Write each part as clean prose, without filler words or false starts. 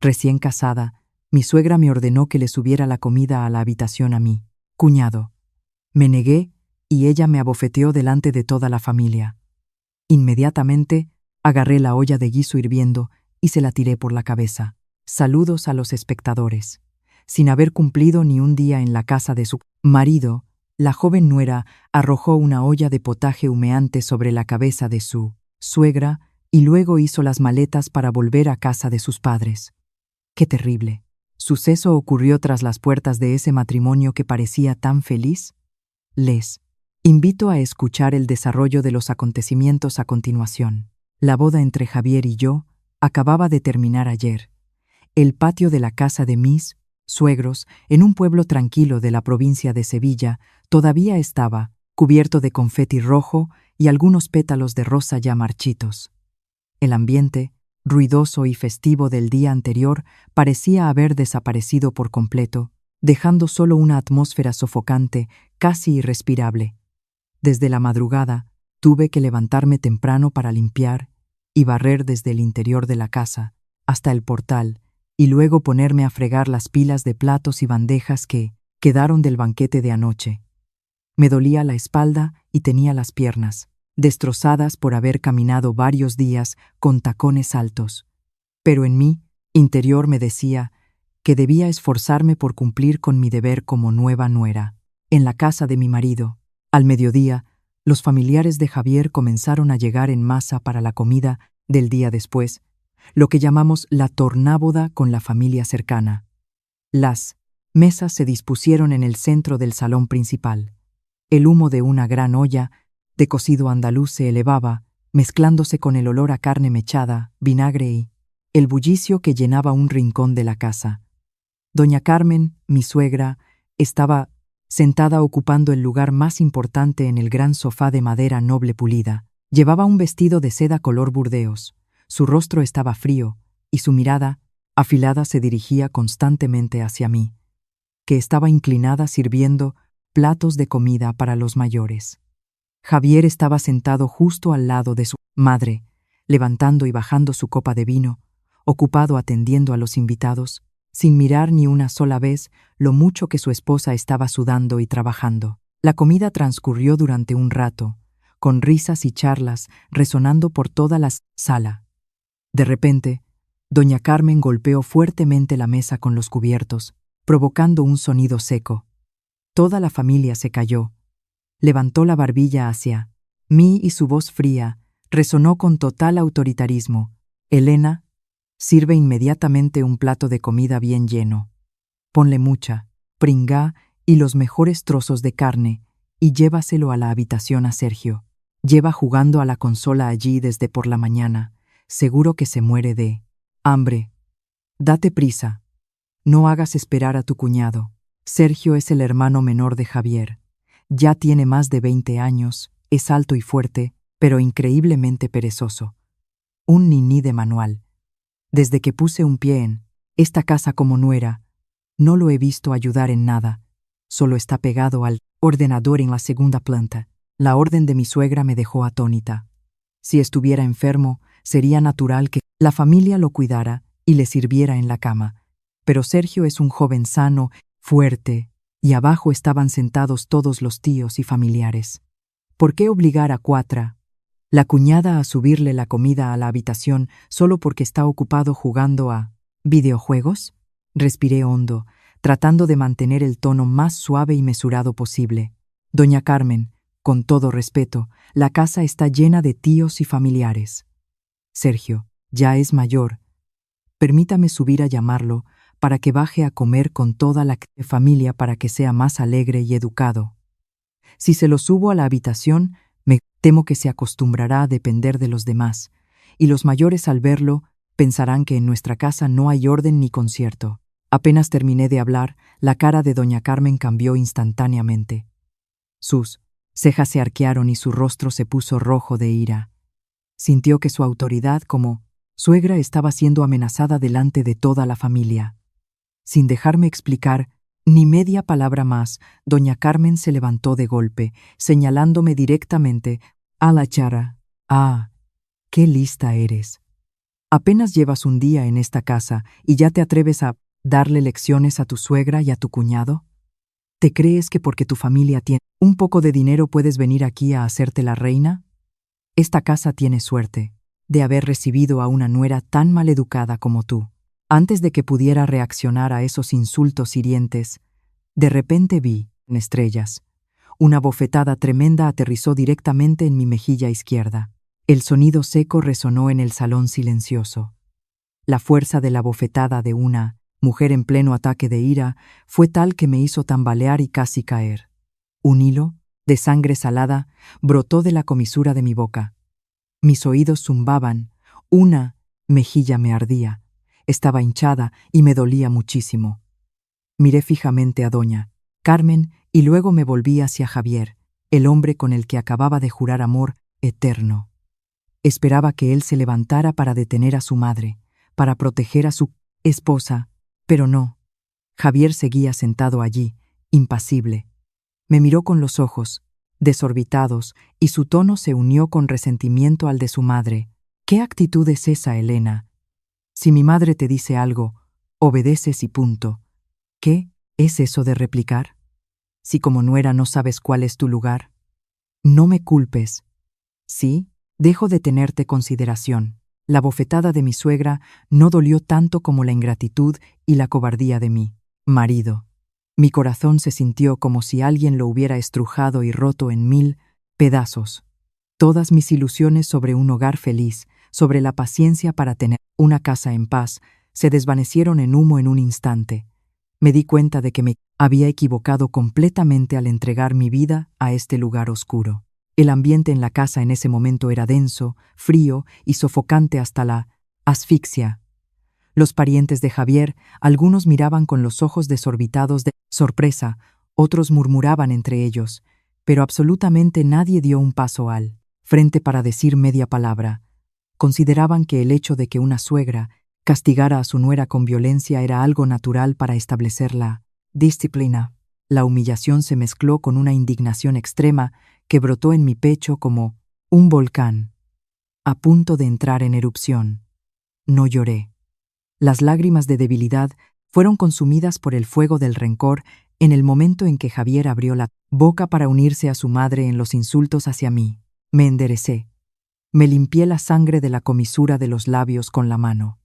Recién casada, mi suegra me ordenó que le subiera la comida a la habitación a mí. Cuñado. Me negué y ella me abofeteó delante de toda la familia. Inmediatamente, agarré la olla de guiso hirviendo y se la tiré por la cabeza. Saludos a los espectadores. Sin haber cumplido ni un día en la casa de su marido, la joven nuera arrojó una olla de potaje humeante sobre la cabeza de su suegra y luego hizo las maletas para volver a casa de sus padres. ¡Qué terrible! ¿Suceso ocurrió tras las puertas de ese matrimonio que parecía tan feliz? Les invito a escuchar el desarrollo de los acontecimientos a continuación. La boda entre Javier y yo acababa de terminar ayer. El patio de la casa de mis suegros, en un pueblo tranquilo de la provincia de Sevilla, todavía estaba cubierto de confeti rojo y algunos pétalos de rosa ya marchitos. El ambiente, ruidoso y festivo del día anterior, parecía haber desaparecido por completo, dejando solo una atmósfera sofocante, casi irrespirable. Desde la madrugada, tuve que levantarme temprano para limpiar y barrer desde el interior de la casa hasta el portal, y luego ponerme a fregar las pilas de platos y bandejas que quedaron del banquete de anoche. Me dolía la espalda y tenía las piernas destrozadas por haber caminado varios días con tacones altos. Pero en mi interior me decía que debía esforzarme por cumplir con mi deber como nueva nuera. En la casa de mi marido, al mediodía, los familiares de Javier comenzaron a llegar en masa para la comida del día después, lo que llamamos la tornáboda con la familia cercana. Las mesas se dispusieron en el centro del salón principal. El humo de una gran olla de cocido andaluz se elevaba, mezclándose con el olor a carne mechada, vinagre y el bullicio que llenaba un rincón de la casa. Doña Carmen, mi suegra, estaba sentada ocupando el lugar más importante en el gran sofá de madera noble pulida. Llevaba un vestido de seda color burdeos. Su rostro estaba frío y su mirada, afilada, se dirigía constantemente hacia mí, que estaba inclinada sirviendo platos de comida para los mayores. Javier estaba sentado justo al lado de su madre, levantando y bajando su copa de vino, ocupado atendiendo a los invitados, sin mirar ni una sola vez lo mucho que su esposa estaba sudando y trabajando. La comida transcurrió durante un rato, con risas y charlas resonando por toda la sala. De repente, doña Carmen golpeó fuertemente la mesa con los cubiertos, provocando un sonido seco. Toda la familia se calló. Levantó la barbilla hacia mí y su voz fría resonó con total autoritarismo. Elena, sirve inmediatamente un plato de comida bien lleno. Ponle mucha, pringá y los mejores trozos de carne y llévaselo a la habitación a Sergio. Lleva jugando a la consola allí desde por la mañana. Seguro que se muere de hambre. Date prisa. No hagas esperar a tu cuñado. Sergio es el hermano menor de Javier. Ya tiene más de 20 años, es alto y fuerte, pero increíblemente perezoso. Un niní de manual. Desde que puse un pie en esta casa como nuera, no lo he visto ayudar en nada. Solo está pegado al ordenador en la segunda planta. La orden de mi suegra me dejó atónita. Si estuviera enfermo, sería natural que la familia lo cuidara y le sirviera en la cama. Pero Sergio es un joven sano, fuerte, y abajo estaban sentados todos los tíos y familiares. ¿Por qué obligar a Cuatra, la cuñada, a subirle la comida a la habitación solo porque está ocupado jugando a videojuegos? Respiré hondo, tratando de mantener el tono más suave y mesurado posible. Doña Carmen, con todo respeto, la casa está llena de tíos y familiares. Sergio, ya es mayor. Permítame subir a llamarlo para que baje a comer con toda la familia para que sea más alegre y educado. Si se lo subo a la habitación, me temo que se acostumbrará a depender de los demás, y los mayores al verlo pensarán que en nuestra casa no hay orden ni concierto. Apenas terminé de hablar, la cara de doña Carmen cambió instantáneamente. Sus cejas se arquearon y su rostro se puso rojo de ira. Sintió que su autoridad como suegra estaba siendo amenazada delante de toda la familia. Sin dejarme explicar ni media palabra más, doña Carmen se levantó de golpe, señalándome directamente a la cara. «Ah, qué lista eres. Apenas llevas un día en esta casa y ya te atreves a darle lecciones a tu suegra y a tu cuñado. ¿Te crees que porque tu familia tiene un poco de dinero puedes venir aquí a hacerte la reina? Esta casa tiene suerte de haber recibido a una nuera tan maleducada como tú. Antes de que pudiera reaccionar a esos insultos hirientes, de repente vi, en estrellas, una bofetada tremenda aterrizó directamente en mi mejilla izquierda. El sonido seco resonó en el salón silencioso. La fuerza de la bofetada de una mujer en pleno ataque de ira fue tal que me hizo tambalear y casi caer. Un hilo de sangre salada brotó de la comisura de mi boca. Mis oídos zumbaban, una mejilla me ardía, estaba hinchada y me dolía muchísimo. Miré fijamente a doña Carmen y luego me volví hacia Javier, el hombre con el que acababa de jurar amor eterno. Esperaba que él se levantara para detener a su madre, para proteger a su esposa, pero no. Javier seguía sentado allí, impasible. Me miró con los ojos, desorbitados, y su tono se unió con resentimiento al de su madre. ¿Qué actitud es esa, Elena? Si mi madre te dice algo, obedeces y punto. ¿Qué es eso de replicar? Si como nuera no sabes cuál es tu lugar. No me culpes. Sí, dejo de tenerte consideración. La bofetada de mi suegra no dolió tanto como la ingratitud y la cobardía de mi marido. Mi corazón se sintió como si alguien lo hubiera estrujado y roto en 1000 pedazos. Todas mis ilusiones sobre un hogar feliz, sobre la paciencia para tener una casa en paz, se desvanecieron en humo en un instante. Me di cuenta de que me había equivocado completamente al entregar mi vida a este lugar oscuro. El ambiente en la casa en ese momento era denso, frío y sofocante hasta la asfixia. Los parientes de Javier, algunos miraban con los ojos desorbitados de sorpresa, otros murmuraban entre ellos, pero absolutamente nadie dio un paso al frente para decir media palabra. Consideraban que el hecho de que una suegra castigara a su nuera con violencia era algo natural para establecer la disciplina. La humillación se mezcló con una indignación extrema que brotó en mi pecho como un volcán, a punto de entrar en erupción. No lloré. Las lágrimas de debilidad fueron consumidas por el fuego del rencor en el momento en que Javier abrió la boca para unirse a su madre en los insultos hacia mí. Me enderecé. Me limpié la sangre de la comisura de los labios con la mano.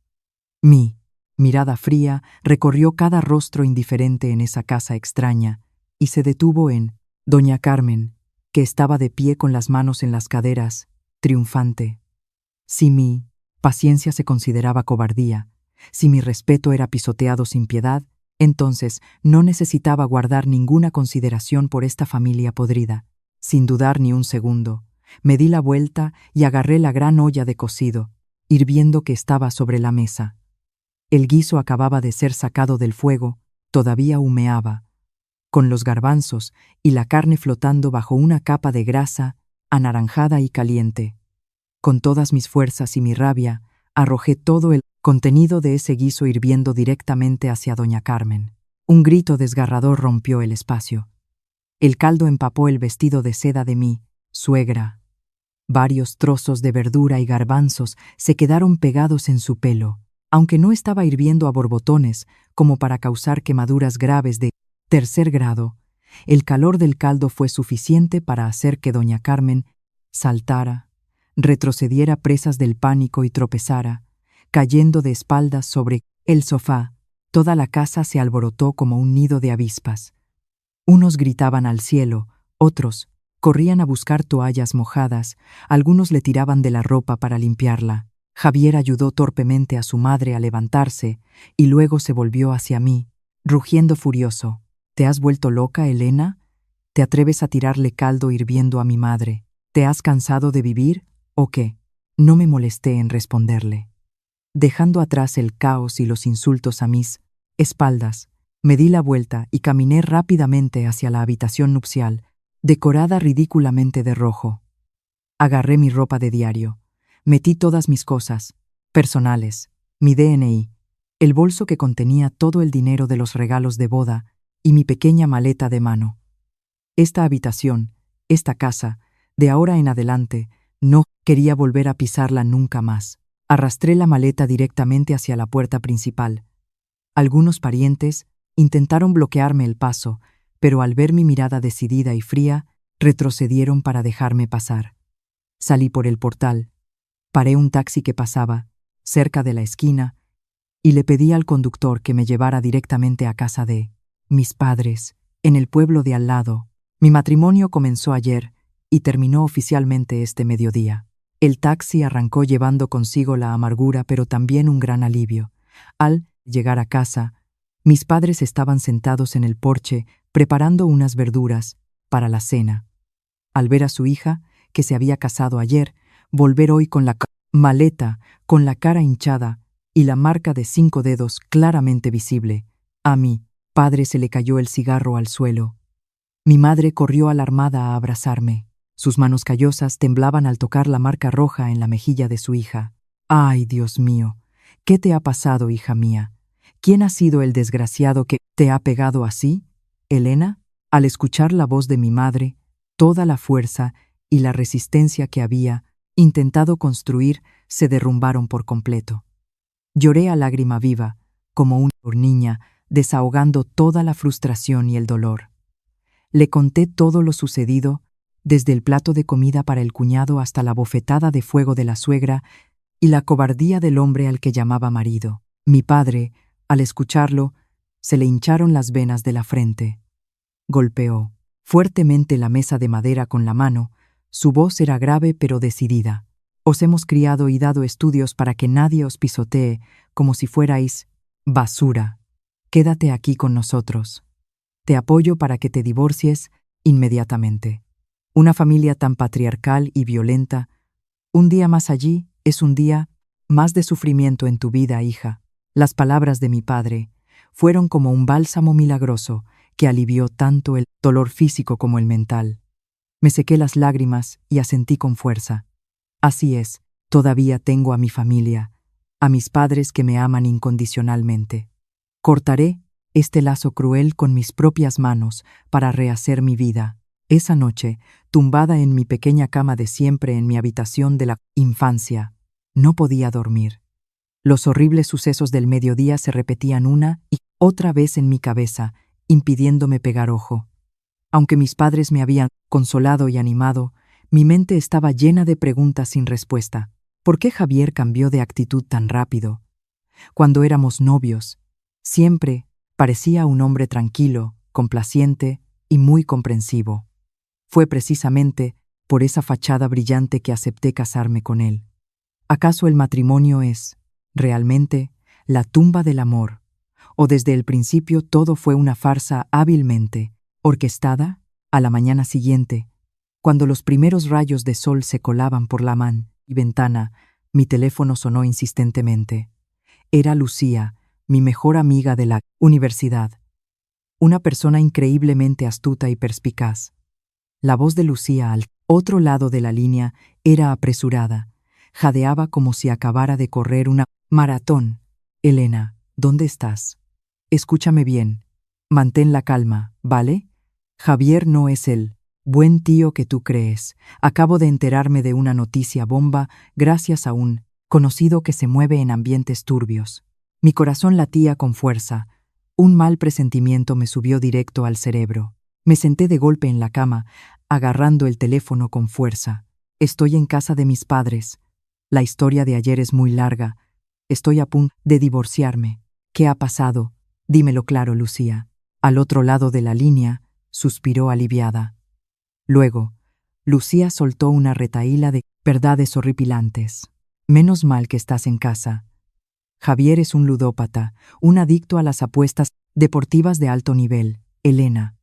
Mi mirada fría recorrió cada rostro indiferente en esa casa extraña y se detuvo en doña Carmen, que estaba de pie con las manos en las caderas, triunfante. Si mi paciencia se consideraba cobardía, si mi respeto era pisoteado sin piedad, entonces no necesitaba guardar ninguna consideración por esta familia podrida. Sin dudar ni un segundo, me di la vuelta y agarré la gran olla de cocido, hirviendo que estaba sobre la mesa. El guiso acababa de ser sacado del fuego, todavía humeaba, con los garbanzos y la carne flotando bajo una capa de grasa anaranjada y caliente. Con todas mis fuerzas y mi rabia, arrojé todo el contenido de ese guiso hirviendo directamente hacia doña Carmen. Un grito desgarrador rompió el espacio. El caldo empapó el vestido de seda de mi suegra. Varios trozos de verdura y garbanzos se quedaron pegados en su pelo, aunque no estaba hirviendo a borbotones como para causar quemaduras graves de tercer grado. El calor del caldo fue suficiente para hacer que doña Carmen saltara, retrocediera presas del pánico y tropezara, cayendo de espaldas sobre el sofá. Toda la casa se alborotó como un nido de avispas. Unos gritaban al cielo, otros corrían a buscar toallas mojadas, algunos le tiraban de la ropa para limpiarla. Javier ayudó torpemente a su madre a levantarse y luego se volvió hacia mí, rugiendo furioso. ¿Te has vuelto loca, Elena? ¿Te atreves a tirarle caldo hirviendo a mi madre? ¿Te has cansado de vivir o qué? No me molesté en responderle. Dejando atrás el caos y los insultos a mis espaldas, me di la vuelta y caminé rápidamente hacia la habitación nupcial, decorada ridículamente de rojo. Agarré mi ropa de diario, metí todas mis cosas personales, mi DNI, el bolso que contenía todo el dinero de los regalos de boda y mi pequeña maleta de mano. Esta habitación, esta casa, de ahora en adelante, no quería volver a pisarla nunca más. Arrastré la maleta directamente hacia la puerta principal. Algunos parientes intentaron bloquearme el paso, pero al ver mi mirada decidida y fría, retrocedieron para dejarme pasar. Salí por el portal, paré un taxi que pasaba, cerca de la esquina, y le pedí al conductor que me llevara directamente a casa de mis padres, en el pueblo de al lado. Mi matrimonio comenzó ayer y terminó oficialmente este mediodía. El taxi arrancó llevando consigo la amargura, pero también un gran alivio. Al llegar a casa, mis padres estaban sentados en el porche preparando unas verduras para la cena. Al ver a su hija, que se había casado ayer, volver hoy con la maleta, con la cara hinchada y la marca de 5 dedos claramente visible, a mi padre se le cayó el cigarro al suelo. Mi madre corrió alarmada a abrazarme. Sus manos callosas temblaban al tocar la marca roja en la mejilla de su hija. ¡Ay, Dios mío! ¿Qué te ha pasado, hija mía? ¿Quién ha sido el desgraciado que te ha pegado así? ¿Elena? Al escuchar la voz de mi madre, toda la fuerza y la resistencia que había intentado construir se derrumbaron por completo. Lloré a lágrima viva, como una niña, desahogando toda la frustración y el dolor. Le conté todo lo sucedido, desde el plato de comida para el cuñado hasta la bofetada de fuego de la suegra y la cobardía del hombre al que llamaba marido. Mi padre, al escucharlo, se le hincharon las venas de la frente. Golpeó fuertemente la mesa de madera con la mano. Su voz era grave pero decidida. Os hemos criado y dado estudios para que nadie os pisotee como si fuerais basura. Quédate aquí con nosotros. Te apoyo para que te divorcies inmediatamente. Una familia tan patriarcal y violenta, un día más allí es un día más de sufrimiento en tu vida, hija. Las palabras de mi padre fueron como un bálsamo milagroso que alivió tanto el dolor físico como el mental. Me sequé las lágrimas y asentí con fuerza. Así es, todavía tengo a mi familia, a mis padres que me aman incondicionalmente. Cortaré este lazo cruel con mis propias manos para rehacer mi vida. Esa noche, tumbada en mi pequeña cama de siempre en mi habitación de la infancia, no podía dormir. Los horribles sucesos del mediodía se repetían una y otra vez en mi cabeza, impidiéndome pegar ojo. Aunque mis padres me habían consolado y animado, mi mente estaba llena de preguntas sin respuesta. ¿Por qué Javier cambió de actitud tan rápido? Cuando éramos novios, siempre parecía un hombre tranquilo, complaciente y muy comprensivo. Fue precisamente por esa fachada brillante que acepté casarme con él. ¿Acaso el matrimonio es, realmente, la tumba del amor? ¿O desde el principio todo fue una farsa hábilmente orquestada? A la mañana siguiente, cuando los primeros rayos de sol se colaban por la ventana, mi teléfono sonó insistentemente. Era Lucía, mi mejor amiga de la universidad. Una persona increíblemente astuta y perspicaz. La voz de Lucía al otro lado de la línea era apresurada. Jadeaba como si acabara de correr una maratón. Elena, ¿dónde estás? Escúchame bien. Mantén la calma, ¿vale? Javier no es el buen tío que tú crees. Acabo de enterarme de una noticia bomba gracias a un conocido que se mueve en ambientes turbios. Mi corazón latía con fuerza. Un mal presentimiento me subió directo al cerebro. Me senté de golpe en la cama, agarrando el teléfono con fuerza. Estoy en casa de mis padres. La historia de ayer es muy larga. Estoy a punto de divorciarme. ¿Qué ha pasado? Dímelo claro, Lucía. Al otro lado de la línea, suspiró aliviada. Luego, Lucía soltó una retahíla de verdades horripilantes. Menos mal que estás en casa. Javier es un ludópata, un adicto a las apuestas deportivas de alto nivel. Elena.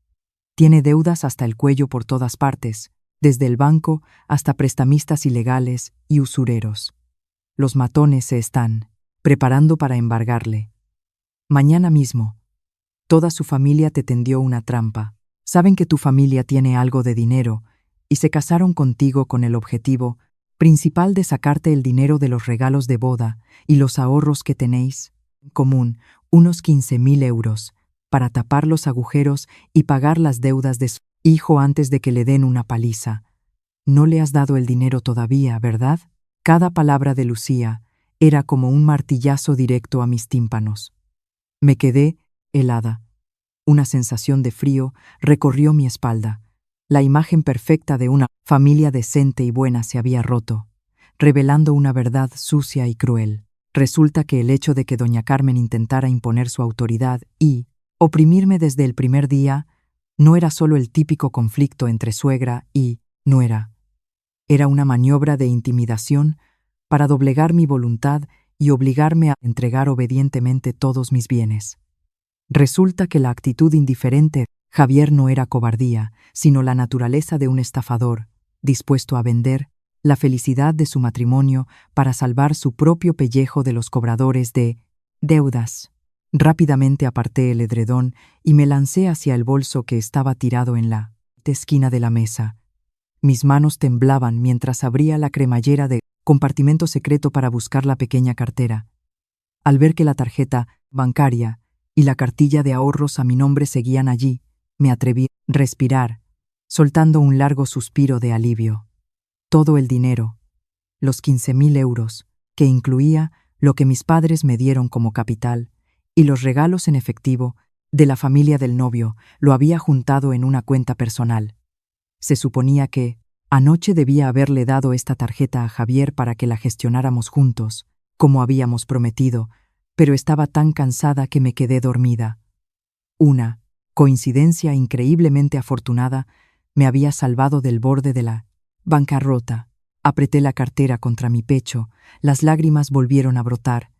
Tiene deudas hasta el cuello por todas partes, desde el banco hasta prestamistas ilegales y usureros. Los matones se están preparando para embargarle. Mañana mismo, toda su familia te tendió una trampa. Saben que tu familia tiene algo de dinero y se casaron contigo con el objetivo principal de sacarte el dinero de los regalos de boda y los ahorros que tenéis en común, unos 15.000 euros, para tapar los agujeros y pagar las deudas de su hijo antes de que le den una paliza. No le has dado el dinero todavía, ¿verdad? Cada palabra de Lucía Era como un martillazo directo a mis tímpanos. Me quedé helada. Una sensación de frío recorrió mi espalda. La imagen perfecta de una familia decente y buena se había roto, revelando una verdad sucia y cruel. Resulta que el hecho de que doña Carmen intentara imponer su autoridad y oprimirme desde el primer día no era solo el típico conflicto entre suegra y nuera. Era una maniobra de intimidación para doblegar mi voluntad y obligarme a entregar obedientemente todos mis bienes. Resulta que la actitud indiferente de Javier no era cobardía, sino la naturaleza de un estafador, dispuesto a vender la felicidad de su matrimonio para salvar su propio pellejo de los cobradores de deudas. Rápidamente aparté el edredón y me lancé hacia el bolso que estaba tirado en la esquina de la mesa. Mis manos temblaban mientras abría la cremallera de compartimento secreto para buscar la pequeña cartera. Al ver que la tarjeta bancaria y la cartilla de ahorros a mi nombre seguían allí, me atreví a respirar, soltando un largo suspiro de alivio. Todo el dinero, los 15.000 euros, que incluía lo que mis padres me dieron como capital, y los regalos en efectivo de la familia del novio, lo había juntado en una cuenta personal. Se suponía que anoche debía haberle dado esta tarjeta a Javier para que la gestionáramos juntos, como habíamos prometido, pero estaba tan cansada que me quedé dormida. Una coincidencia increíblemente afortunada me había salvado del borde de la bancarrota. Apreté la cartera contra mi pecho, las lágrimas volvieron a brotar,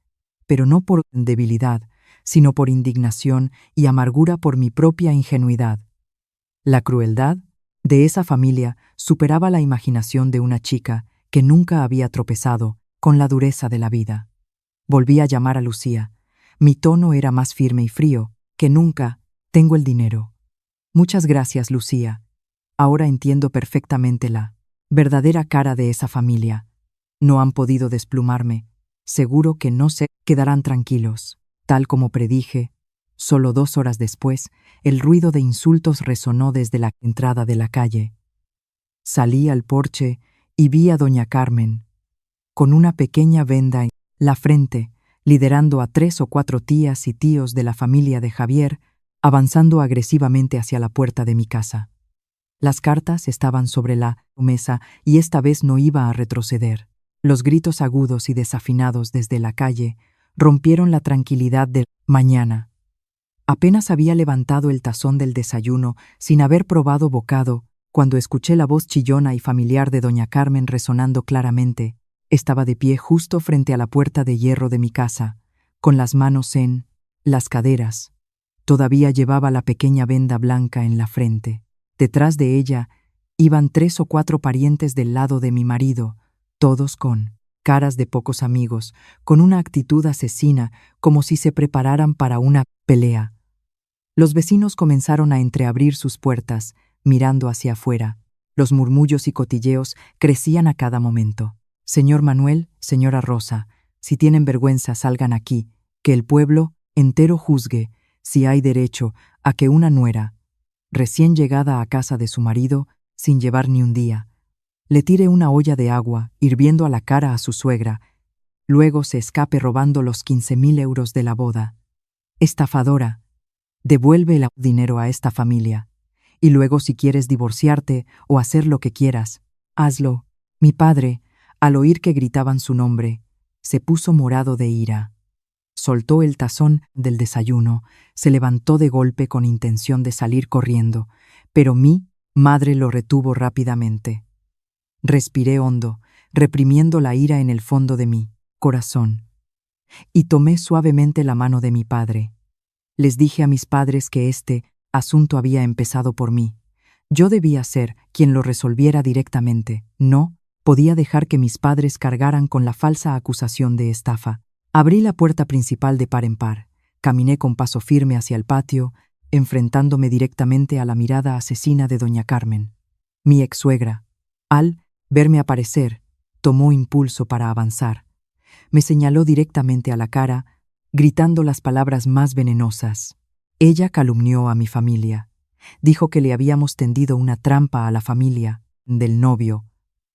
pero no por debilidad, sino por indignación y amargura por mi propia ingenuidad. La crueldad de esa familia superaba la imaginación de una chica que nunca había tropezado con la dureza de la vida. Volví a llamar a Lucía. Mi tono era más firme y frío que nunca. Tengo el dinero. Muchas gracias, Lucía. Ahora entiendo perfectamente la verdadera cara de esa familia. No han podido desplumarme. Seguro que no se quedarán tranquilos. Tal como predije, solo 2 horas después, el ruido de insultos resonó desde la entrada de la calle. Salí al porche y vi a doña Carmen, con una pequeña venda en la frente, liderando a 3 o 4 tías y tíos de la familia de Javier, avanzando agresivamente hacia la puerta de mi casa. Las cartas estaban sobre la mesa y esta vez no iba a retroceder. Los gritos agudos y desafinados desde la calle rompieron la tranquilidad de mañana. Apenas había levantado el tazón del desayuno sin haber probado bocado, cuando escuché la voz chillona y familiar de doña Carmen resonando claramente. Estaba de pie justo frente a la puerta de hierro de mi casa, con las manos en las caderas. Todavía llevaba la pequeña venda blanca en la frente. Detrás de ella iban 3 o 4 parientes del lado de mi marido, todos con caras de pocos amigos, con una actitud asesina, como si se prepararan para una pelea. Los vecinos comenzaron a entreabrir sus puertas, mirando hacia afuera. Los murmullos y cotilleos crecían a cada momento. Señor Manuel, señora Rosa, si tienen vergüenza salgan aquí, que el pueblo entero juzgue si hay derecho a que una nuera, recién llegada a casa de su marido, sin llevar ni un día, le tire una olla de agua hirviendo a la cara a su suegra, luego se escape robando los 15.000 euros de la boda. Estafadora, devuelve el dinero a esta familia, y luego si quieres divorciarte o hacer lo que quieras, hazlo. Mi padre, al oír que gritaban su nombre, se puso morado de ira. Soltó el tazón del desayuno, se levantó de golpe con intención de salir corriendo, pero mi madre lo retuvo rápidamente. Respiré hondo, reprimiendo la ira en el fondo de mi corazón, y tomé suavemente la mano de mi padre. Les dije a mis padres que este asunto había empezado por mí. Yo debía ser quien lo resolviera directamente. No podía dejar que mis padres cargaran con la falsa acusación de estafa. Abrí la puerta principal de par en par. Caminé con paso firme hacia el patio, enfrentándome directamente a la mirada asesina de doña Carmen. Mi ex-suegra, al verme aparecer, tomó impulso para avanzar. Me señaló directamente a la cara, gritando las palabras más venenosas. Ella calumnió a mi familia. Dijo que le habíamos tendido una trampa a la familia del novio,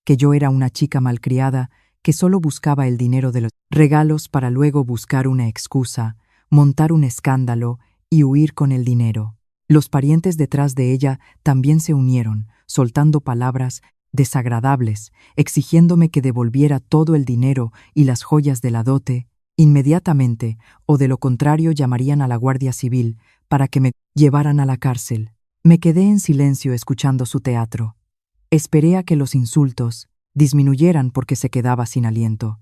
que yo era una chica malcriada que solo buscaba el dinero de los regalos para luego buscar una excusa, montar un escándalo y huir con el dinero. Los parientes detrás de ella también se unieron, soltando palabras desagradables, exigiéndome que devolviera todo el dinero y las joyas de la dote inmediatamente, o de lo contrario llamarían a la Guardia Civil para que me llevaran a la cárcel. Me quedé en silencio escuchando su teatro. Esperé a que los insultos disminuyeran porque se quedaba sin aliento.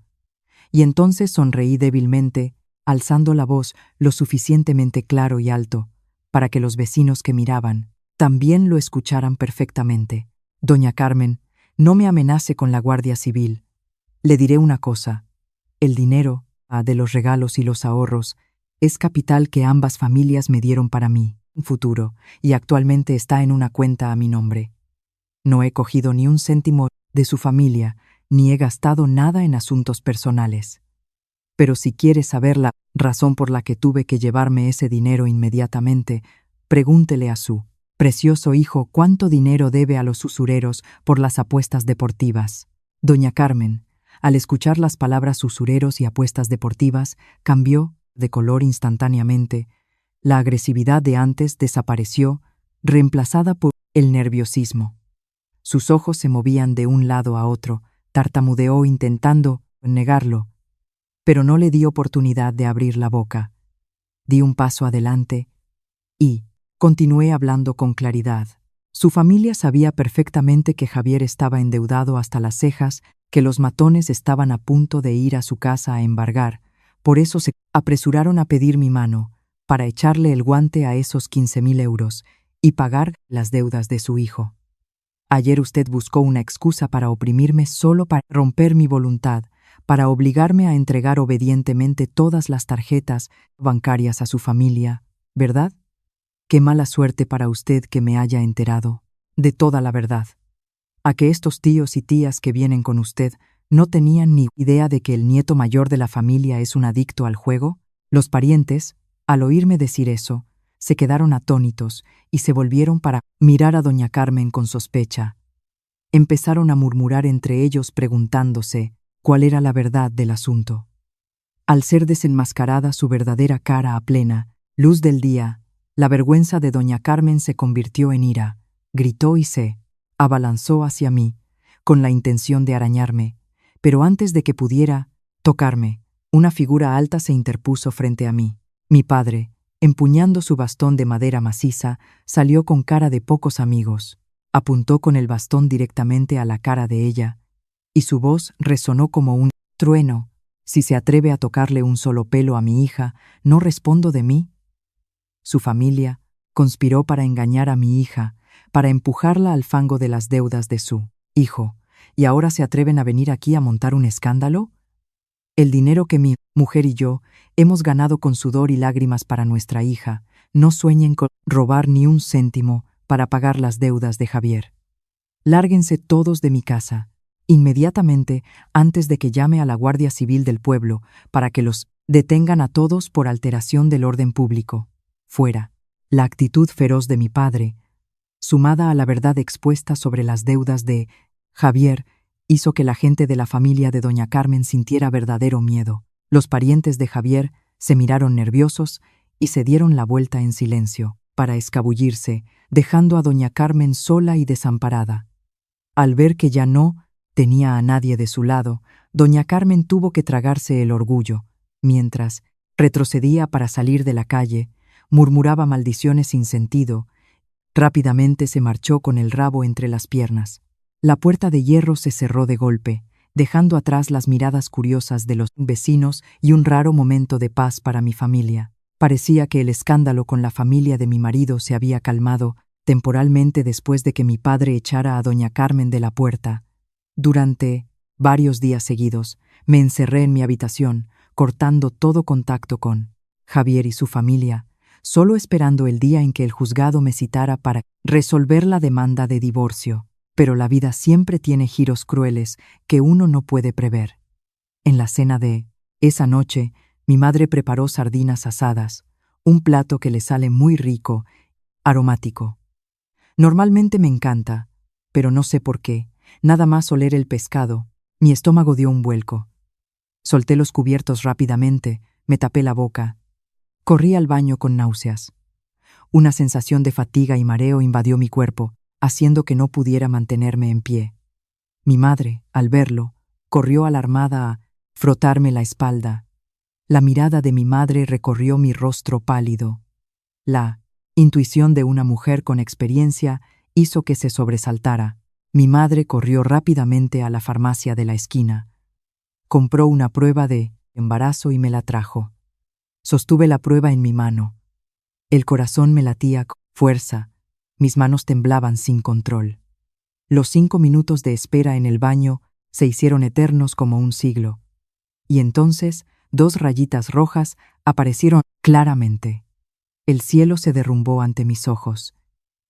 Y entonces sonreí débilmente, alzando la voz lo suficientemente claro y alto para que los vecinos que miraban también lo escucharan perfectamente. Doña Carmen, no me amenace con la Guardia Civil. Le diré una cosa. El dinero, de los regalos y los ahorros, es capital que ambas familias me dieron para mí, un futuro, y actualmente está en una cuenta a mi nombre. No he cogido ni un céntimo de su familia, ni he gastado nada en asuntos personales. Pero si quiere saber la razón por la que tuve que llevarme ese dinero inmediatamente, pregúntele a su precioso hijo cuánto dinero debe a los usureros por las apuestas deportivas. Doña Carmen, al escuchar las palabras usureros y apuestas deportivas, cambió de color instantáneamente. La agresividad de antes desapareció, reemplazada por el nerviosismo. Sus ojos se movían de un lado a otro, tartamudeó intentando negarlo, pero no le di oportunidad de abrir la boca. Di un paso adelante y continué hablando con claridad. Su familia sabía perfectamente que Javier estaba endeudado hasta las cejas, que los matones estaban a punto de ir a su casa a embargar, por eso se apresuraron a pedir mi mano, para echarle el guante a esos 15.000 euros y pagar las deudas de su hijo. Ayer usted buscó una excusa para oprimirme solo para romper mi voluntad, para obligarme a entregar obedientemente todas las tarjetas bancarias a su familia, ¿verdad? Qué mala suerte para usted que me haya enterado de toda la verdad. ¿A que estos tíos y tías que vienen con usted no tenían ni idea de que el nieto mayor de la familia es un adicto al juego? Los parientes, al oírme decir eso, se quedaron atónitos y se volvieron para mirar a doña Carmen con sospecha. Empezaron a murmurar entre ellos preguntándose cuál era la verdad del asunto. Al ser desenmascarada su verdadera cara a plena luz del día, la vergüenza de doña Carmen se convirtió en ira, gritó y se abalanzó hacia mí, con la intención de arañarme, pero antes de que pudiera tocarme, una figura alta se interpuso frente a mí. Mi padre, empuñando su bastón de madera maciza, salió con cara de pocos amigos, apuntó con el bastón directamente a la cara de ella, y su voz resonó como un trueno. Si se atreve a tocarle un solo pelo a mi hija, ¿no respondo de mí? Su familia conspiró para engañar a mi hija, para empujarla al fango de las deudas de su hijo, ¿y ahora se atreven a venir aquí a montar un escándalo? El dinero que mi mujer y yo hemos ganado con sudor y lágrimas para nuestra hija, no sueñen con robar ni un céntimo para pagar las deudas de Javier. Lárguense todos de mi casa, inmediatamente antes de que llame a la Guardia Civil del pueblo para que los detengan a todos por alteración del orden público. Fuera. La actitud feroz de mi padre, sumada a la verdad expuesta sobre las deudas de Javier, hizo que la gente de la familia de doña Carmen sintiera verdadero miedo. Los parientes de Javier se miraron nerviosos y se dieron la vuelta en silencio, para escabullirse, dejando a doña Carmen sola y desamparada. Al ver que ya no tenía a nadie de su lado, doña Carmen tuvo que tragarse el orgullo, mientras retrocedía para salir de la calle, murmuraba maldiciones sin sentido. Rápidamente se marchó con el rabo entre las piernas. La puerta de hierro se cerró de golpe, dejando atrás las miradas curiosas de los vecinos y un raro momento de paz para mi familia. Parecía que el escándalo con la familia de mi marido se había calmado temporalmente después de que mi padre echara a doña Carmen de la puerta. Durante varios días seguidos, me encerré en mi habitación, cortando todo contacto con Javier y su familia, solo esperando el día en que el juzgado me citara para resolver la demanda de divorcio. Pero la vida siempre tiene giros crueles que uno no puede prever. En la cena de esa noche, mi madre preparó sardinas asadas, un plato que le sale muy rico, aromático. Normalmente me encanta, pero no sé por qué, nada más oler el pescado, Mi estómago dio un vuelco. Solté los cubiertos rápidamente, me tapé la boca. Corrí al baño con náuseas. Una sensación de fatiga y mareo invadió mi cuerpo, haciendo que no pudiera mantenerme en pie. Mi madre, al verlo, corrió alarmada a frotarme la espalda. La mirada de mi madre recorrió mi rostro pálido. La intuición de una mujer con experiencia hizo que se sobresaltara. Mi madre corrió rápidamente a la farmacia de la esquina. Compró una prueba de embarazo y me la trajo. Sostuve la prueba en mi mano. El corazón me latía con fuerza. Mis manos temblaban sin control. Los 5 minutos de espera en el baño se hicieron eternos como un siglo. Y entonces 2 rayitas rojas aparecieron claramente. El cielo se derrumbó ante mis ojos.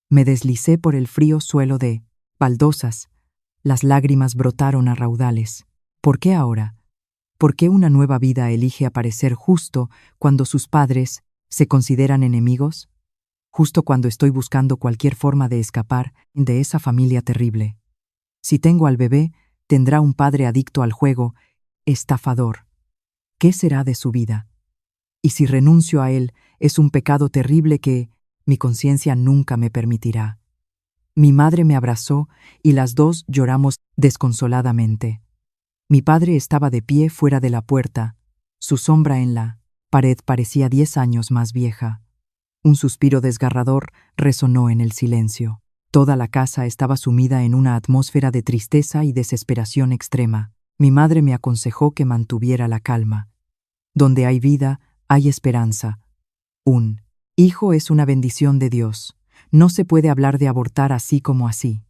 Me deslicé por el frío suelo de baldosas. Las lágrimas brotaron a raudales. ¿Por qué ahora? ¿Por qué una nueva vida elige aparecer justo cuando sus padres se consideran enemigos? Justo cuando estoy buscando cualquier forma de escapar de esa familia terrible. Si tengo al bebé, tendrá un padre adicto al juego, estafador. ¿Qué será de su vida? Y si renuncio a él, es un pecado terrible que mi conciencia nunca me permitirá. Mi madre me abrazó y las dos lloramos desconsoladamente. Mi padre estaba de pie fuera de la puerta. Su sombra en la pared parecía 10 años más vieja. Un suspiro desgarrador resonó en el silencio. Toda la casa estaba sumida en una atmósfera de tristeza y desesperación extrema. Mi madre me aconsejó que mantuviera la calma. Donde hay vida, hay esperanza. Un hijo es una bendición de Dios. No se puede hablar de abortar así como así.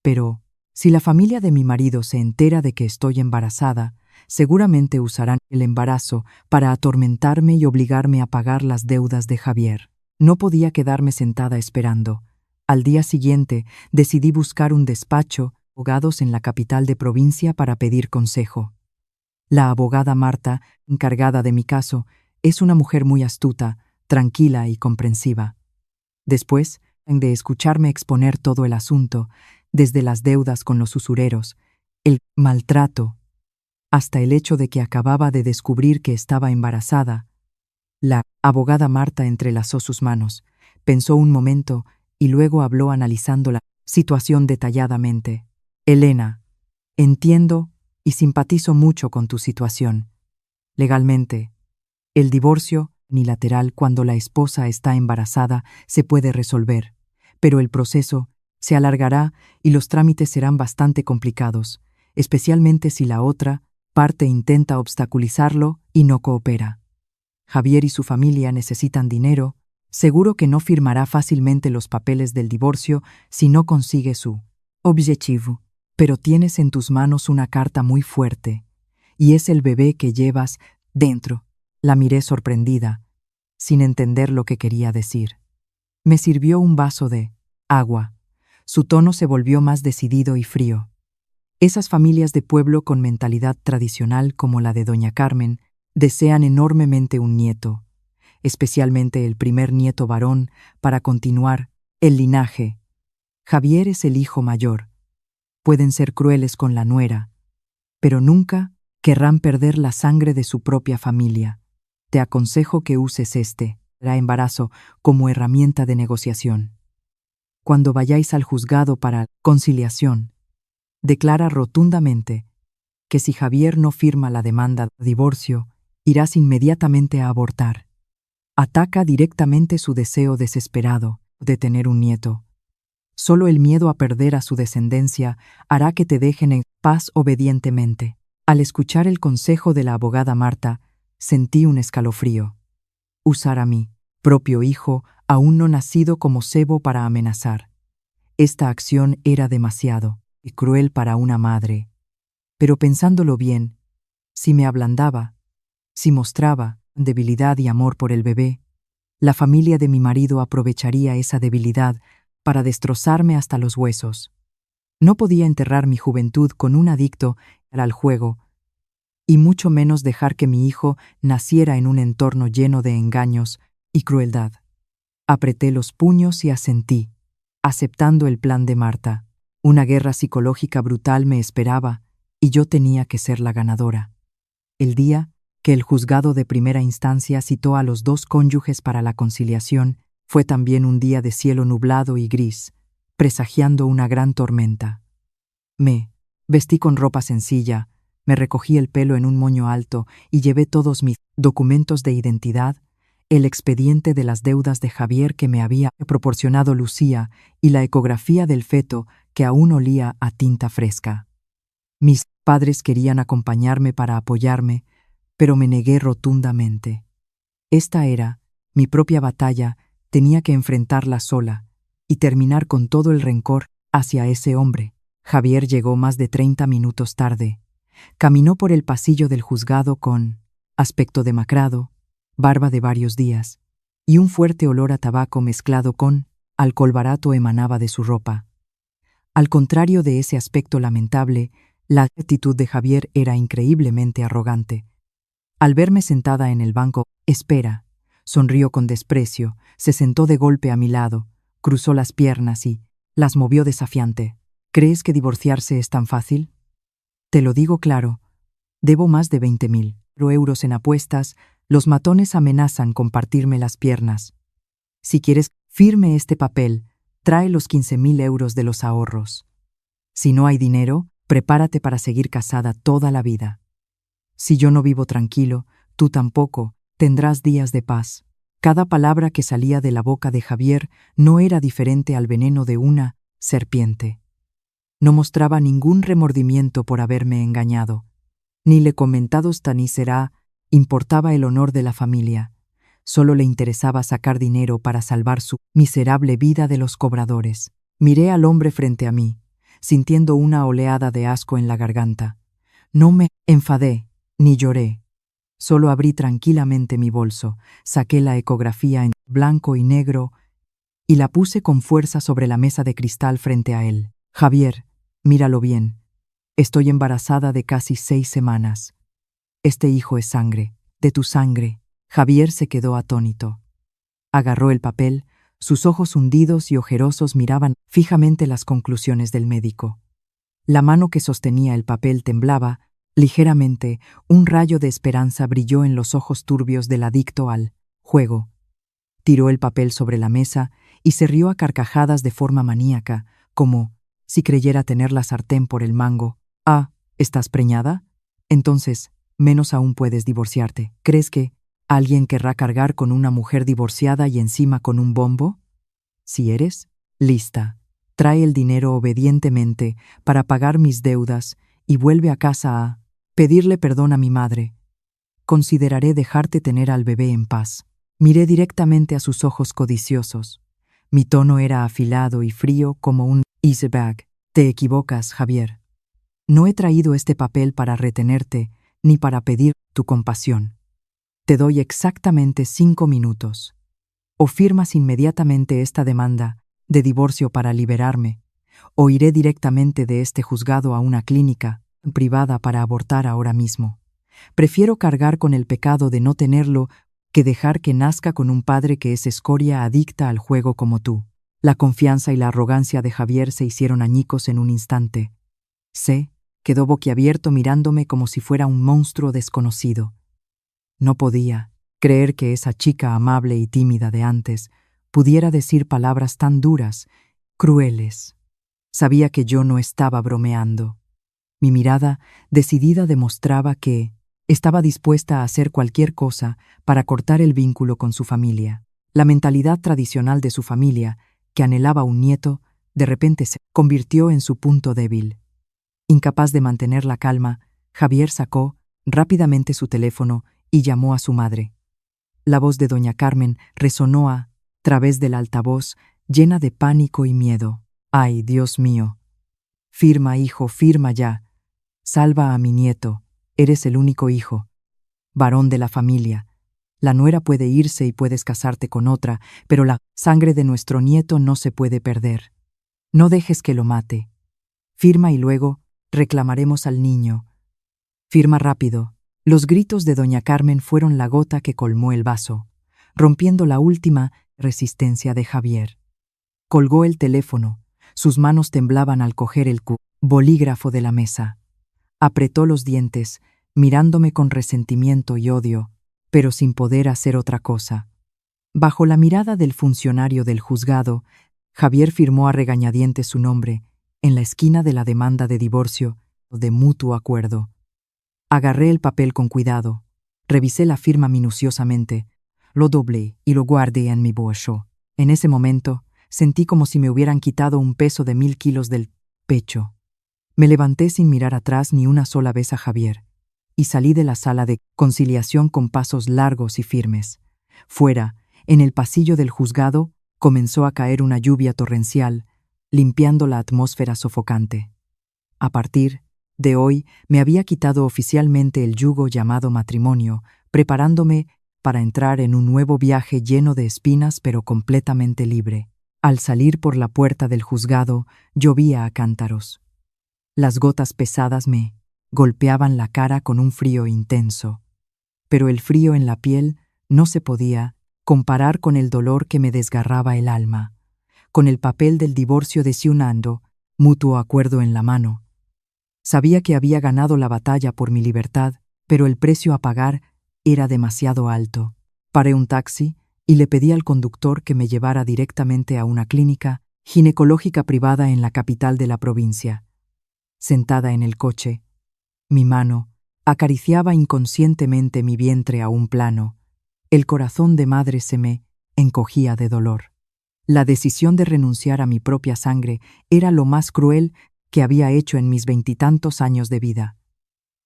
Pero, si la familia de mi marido se entera de que estoy embarazada, seguramente usarán el embarazo para atormentarme y obligarme a pagar las deudas de Javier. No podía quedarme sentada esperando. Al día siguiente, decidí buscar un despacho, abogados en la capital de provincia para pedir consejo. La abogada Marta, encargada de mi caso, es una mujer muy astuta, tranquila y comprensiva. Después de escucharme exponer todo el asunto, desde las deudas con los usureros, el maltrato, hasta el hecho de que acababa de descubrir que estaba embarazada, la abogada Marta entrelazó sus manos, pensó un momento y luego habló analizando la situación detalladamente. Elena, entiendo y simpatizo mucho con tu situación. Legalmente, el divorcio unilateral cuando la esposa está embarazada se puede resolver, pero el proceso se alargará y los trámites serán bastante complicados, especialmente si la otra parte intenta obstaculizarlo y no coopera. Javier y su familia necesitan dinero, seguro que no firmará fácilmente los papeles del divorcio si no consigue su objetivo. Pero tienes en tus manos una carta muy fuerte, y es el bebé que llevas dentro. La miré sorprendida, sin entender lo que quería decir. Me sirvió un vaso de agua. Su tono se volvió más decidido y frío. Esas familias de pueblo con mentalidad tradicional como la de doña Carmen desean enormemente un nieto, especialmente el primer nieto varón, para continuar el linaje. Javier es el hijo mayor. Pueden ser crueles con la nuera, pero nunca querrán perder la sangre de su propia familia. Te aconsejo que uses el embarazo como herramienta de negociación. Cuando vayáis al juzgado para conciliación, declara rotundamente que si Javier no firma la demanda de divorcio, irás inmediatamente a abortar. Ataca directamente su deseo desesperado de tener un nieto. Solo el miedo a perder a su descendencia hará que te dejen en paz obedientemente. Al escuchar el consejo de la abogada Marta, sentí un escalofrío. Usar a mi propio hijo, aún no nacido, como cebo para amenazar. Esta acción era demasiado y cruel para una madre. Pero pensándolo bien, si me ablandaba, si mostraba debilidad y amor por el bebé, la familia de mi marido aprovecharía esa debilidad para destrozarme hasta los huesos. No podía enterrar mi juventud con un adicto al juego, y mucho menos dejar que mi hijo naciera en un entorno lleno de engaños y crueldad. Apreté los puños y asentí, aceptando el plan de Marta. Una guerra psicológica brutal me esperaba, y yo tenía que ser la ganadora. El día que el juzgado de primera instancia citó a los dos cónyuges para la conciliación fue también un día de cielo nublado y gris, presagiando una gran tormenta. Me vestí con ropa sencilla, me recogí el pelo en un moño alto y llevé todos mis documentos de identidad, el expediente de las deudas de Javier que me había proporcionado Lucía y la ecografía del feto que aún olía a tinta fresca. Mis padres querían acompañarme para apoyarme, pero me negué rotundamente. Esta era mi propia batalla, tenía que enfrentarla sola y terminar con todo el rencor hacia ese hombre. Javier llegó más de 30 minutos tarde. Caminó por el pasillo del juzgado con aspecto demacrado, barba de varios días, y un fuerte olor a tabaco mezclado con alcohol barato emanaba de su ropa. Al contrario de ese aspecto lamentable, la actitud de Javier era increíblemente arrogante. Al verme sentada en el banco, espera, sonrió con desprecio, se sentó de golpe a mi lado, cruzó las piernas y las movió desafiante. ¿Crees que divorciarse es tan fácil? Te lo digo claro, debo más de 20.000 euros en apuestas, los matones amenazan con partirme las piernas. Si quieres, firme este papel, trae los 15.000 euros de los ahorros. Si no hay dinero, prepárate para seguir casada toda la vida. Si yo no vivo tranquilo, tú tampoco, tendrás días de paz. Cada palabra que salía de la boca de Javier no era diferente al veneno de una serpiente. No mostraba ningún remordimiento por haberme engañado. Ni le comentados tan ni será, importaba el honor de la familia. Solo le interesaba sacar dinero para salvar su miserable vida de los cobradores. Miré al hombre frente a mí, sintiendo una oleada de asco en la garganta. No me enfadé, ni lloré. Solo abrí tranquilamente mi bolso, saqué la ecografía en blanco y negro y la puse con fuerza sobre la mesa de cristal frente a él. Javier, míralo bien. Estoy embarazada de casi 6 semanas. Este hijo es sangre, de tu sangre. Javier se quedó atónito. Agarró el papel, sus ojos hundidos y ojerosos miraban fijamente las conclusiones del médico. La mano que sostenía el papel temblaba. Ligeramente, un rayo de esperanza brilló en los ojos turbios del adicto al juego. Tiró el papel sobre la mesa y se rió a carcajadas de forma maníaca, como si creyera tener la sartén por el mango. Ah, ¿estás preñada? Entonces, menos aún puedes divorciarte. ¿Crees que alguien querrá cargar con una mujer divorciada y encima con un bombo? Si eres lista, trae el dinero obedientemente para pagar mis deudas y vuelve a casa a pedirle perdón a mi madre. Consideraré dejarte tener al bebé en paz. Miré directamente a sus ojos codiciosos. Mi tono era afilado y frío como un iceberg. Te equivocas, Javier. No he traído este papel para retenerte ni para pedir tu compasión. Te doy exactamente 5 minutos. O firmas inmediatamente esta demanda de divorcio para liberarme, o iré directamente de este juzgado a una clínica privada para abortar ahora mismo. Prefiero cargar con el pecado de no tenerlo que dejar que nazca con un padre que es escoria adicta al juego como tú. La confianza y la arrogancia de Javier se hicieron añicos en un instante. Quedó boquiabierto mirándome como si fuera un monstruo desconocido. No podía creer que esa chica amable y tímida de antes pudiera decir palabras tan duras, crueles. Sabía que yo no estaba bromeando. Mi mirada decidida demostraba que estaba dispuesta a hacer cualquier cosa para cortar el vínculo con su familia. La mentalidad tradicional de su familia, que anhelaba un nieto, de repente se convirtió en su punto débil. Incapaz de mantener la calma, Javier sacó rápidamente su teléfono y llamó a su madre. La voz de doña Carmen resonó a través del altavoz, llena de pánico y miedo. «Ay, Dios mío! Firma, hijo, firma ya. Salva a mi nieto. Eres el único hijo. Varón de la familia. La nuera puede irse y puedes casarte con otra, pero la sangre de nuestro nieto no se puede perder. No dejes que lo mate. Firma y luego reclamaremos al niño. Firma rápido». Los gritos de doña Carmen fueron la gota que colmó el vaso, rompiendo la última resistencia de Javier. Colgó el teléfono. Sus manos temblaban al coger el bolígrafo de la mesa. Apretó los dientes, mirándome con resentimiento y odio, pero sin poder hacer otra cosa. Bajo la mirada del funcionario del juzgado, Javier firmó a regañadientes su nombre en la esquina de la demanda de divorcio de mutuo acuerdo. Agarré el papel con cuidado, revisé la firma minuciosamente, lo doblé y lo guardé en mi bolso. En ese momento, sentí como si me hubieran quitado un peso de 1000 kilos del pecho. Me levanté sin mirar atrás ni una sola vez a Javier, y salí de la sala de conciliación con pasos largos y firmes. Fuera, en el pasillo del juzgado, comenzó a caer una lluvia torrencial, limpiando la atmósfera sofocante. A partir de hoy, me había quitado oficialmente el yugo llamado matrimonio, preparándome para entrar en un nuevo viaje lleno de espinas pero completamente libre. Al salir por la puerta del juzgado, llovía a cántaros. Las gotas pesadas me golpeaban la cara con un frío intenso, pero el frío en la piel no se podía comparar con el dolor que me desgarraba el alma. Con el papel del divorcio desayunando, mutuo acuerdo en la mano. Sabía que había ganado la batalla por mi libertad, pero el precio a pagar era demasiado alto. Paré un taxi y le pedí al conductor que me llevara directamente a una clínica ginecológica privada en la capital de la provincia. Sentada en el coche, mi mano acariciaba inconscientemente mi vientre a un plano. El corazón de madre se me encogía de dolor. La decisión de renunciar a mi propia sangre era lo más cruel que había hecho en mis 20 años de vida.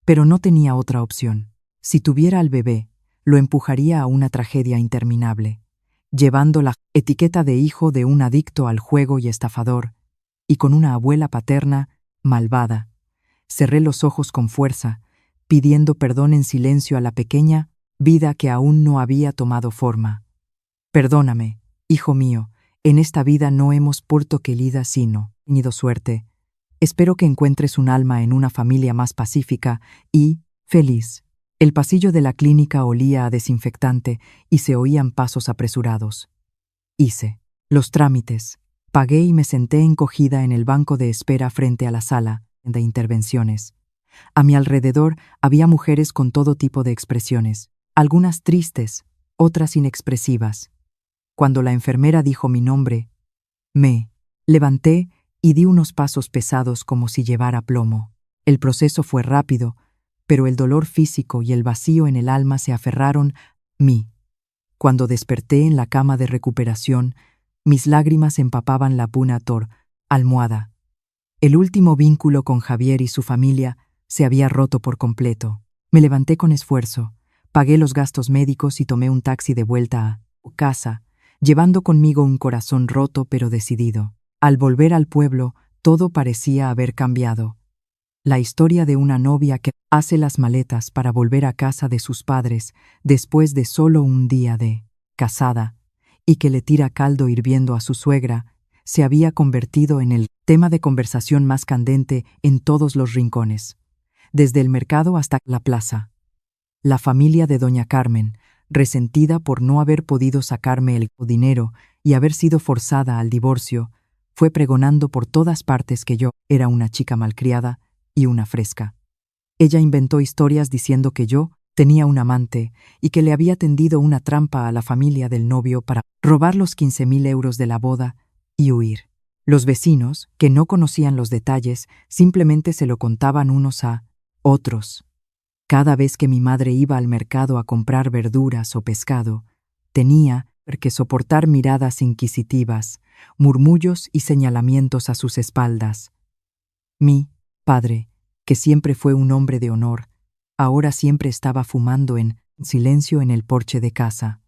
Pero no tenía otra opción. Si tuviera al bebé, lo empujaría a una tragedia interminable, llevando la etiqueta de hijo de un adicto al juego y estafador, y con una abuela paterna malvada. Cerré los ojos con fuerza, pidiendo perdón en silencio a la pequeña vida que aún no había tomado forma. Perdóname, hijo mío, en esta vida no hemos puesto querida sino tenido suerte. Espero que encuentres un alma en una familia más pacífica y feliz. El pasillo de la clínica olía a desinfectante y se oían pasos apresurados. Hice los trámites, pagué y me senté encogida en el banco de espera frente a la sala de intervenciones. A mi alrededor había mujeres con todo tipo de expresiones, algunas tristes, otras inexpresivas. Cuando la enfermera dijo mi nombre, me levanté y di unos pasos pesados como si llevara plomo. El proceso fue rápido, pero el dolor físico y el vacío en el alma se aferraron a mí. Cuando desperté en la cama de recuperación, mis lágrimas empapaban la almohada. El último vínculo con Javier y su familia se había roto por completo. Me levanté con esfuerzo, pagué los gastos médicos y tomé un taxi de vuelta a casa, llevando conmigo un corazón roto pero decidido. Al volver al pueblo, todo parecía haber cambiado. La historia de una novia que hace las maletas para volver a casa de sus padres después de solo un día de casada y que le tira caldo hirviendo a su suegra, se había convertido en el tema de conversación más candente en todos los rincones, desde el mercado hasta la plaza. La familia de doña Carmen, resentida por no haber podido sacarme el dinero y haber sido forzada al divorcio, fue pregonando por todas partes que yo era una chica malcriada y una fresca. Ella inventó historias diciendo que yo tenía un amante y que le había tendido una trampa a la familia del novio para robar los 15.000 euros de la boda y huir. Los vecinos, que no conocían los detalles, simplemente se lo contaban unos a otros. Cada vez que mi madre iba al mercado a comprar verduras o pescado, tenía que soportar miradas inquisitivas, murmullos y señalamientos a sus espaldas. Mi padre, que siempre fue un hombre de honor, ahora siempre estaba fumando en silencio en el porche de casa.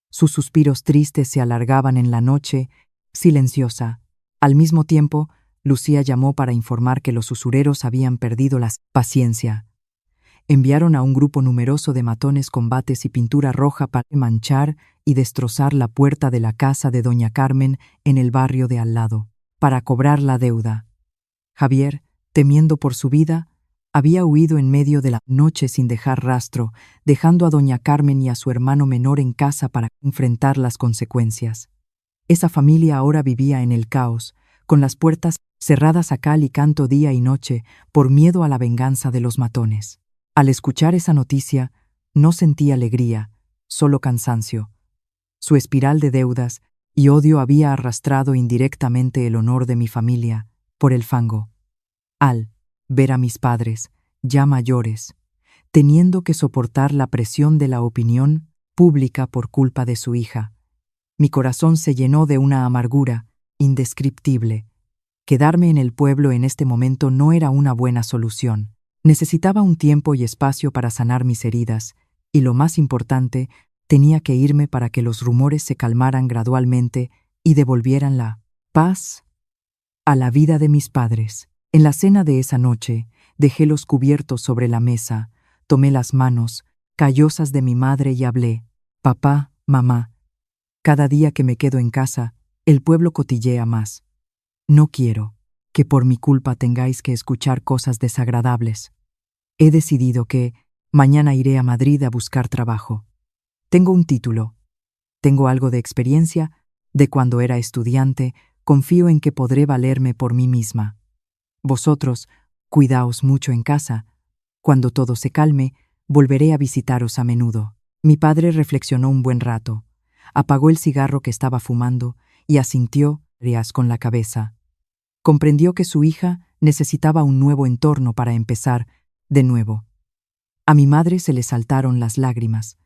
Sus suspiros tristes se alargaban en la noche, silenciosa. Al mismo tiempo, Lucía llamó para informar que los usureros habían perdido la paciencia. Enviaron a un grupo numeroso de matones con bates y pintura roja para manchar y destrozar la puerta de la casa de doña Carmen en el barrio de al lado, para cobrar la deuda. Javier, temiendo por su vida, había huido en medio de la noche sin dejar rastro, dejando a doña Carmen y a su hermano menor en casa para enfrentar las consecuencias. Esa familia ahora vivía en el caos, con las puertas cerradas a cal y canto día y noche por miedo a la venganza de los matones. Al escuchar esa noticia, no sentí alegría, solo cansancio. Su espiral de deudas y odio había arrastrado indirectamente el honor de mi familia por el fango. Al ver a mis padres, ya mayores, teniendo que soportar la presión de la opinión pública por culpa de su hija, mi corazón se llenó de una amargura indescriptible. Quedarme en el pueblo en este momento no era una buena solución. Necesitaba un tiempo y espacio para sanar mis heridas, y lo más importante, tenía que irme para que los rumores se calmaran gradualmente y devolvieran la paz a la vida de mis padres. En la cena de esa noche, dejé los cubiertos sobre la mesa, tomé las manos callosas de mi madre y hablé: «Papá, mamá, cada día que me quedo en casa, el pueblo cotillea más. No quiero que por mi culpa tengáis que escuchar cosas desagradables. He decidido que mañana iré a Madrid a buscar trabajo. Tengo un título, tengo algo de experiencia, de cuando era estudiante, confío en que podré valerme por mí misma. Vosotros, cuidaos mucho en casa. Cuando todo se calme, volveré a visitaros a menudo». Mi padre reflexionó un buen rato, apagó el cigarro que estaba fumando y asintió con la cabeza. Comprendió que su hija necesitaba un nuevo entorno para empezar de nuevo. A mi madre se le saltaron las lágrimas.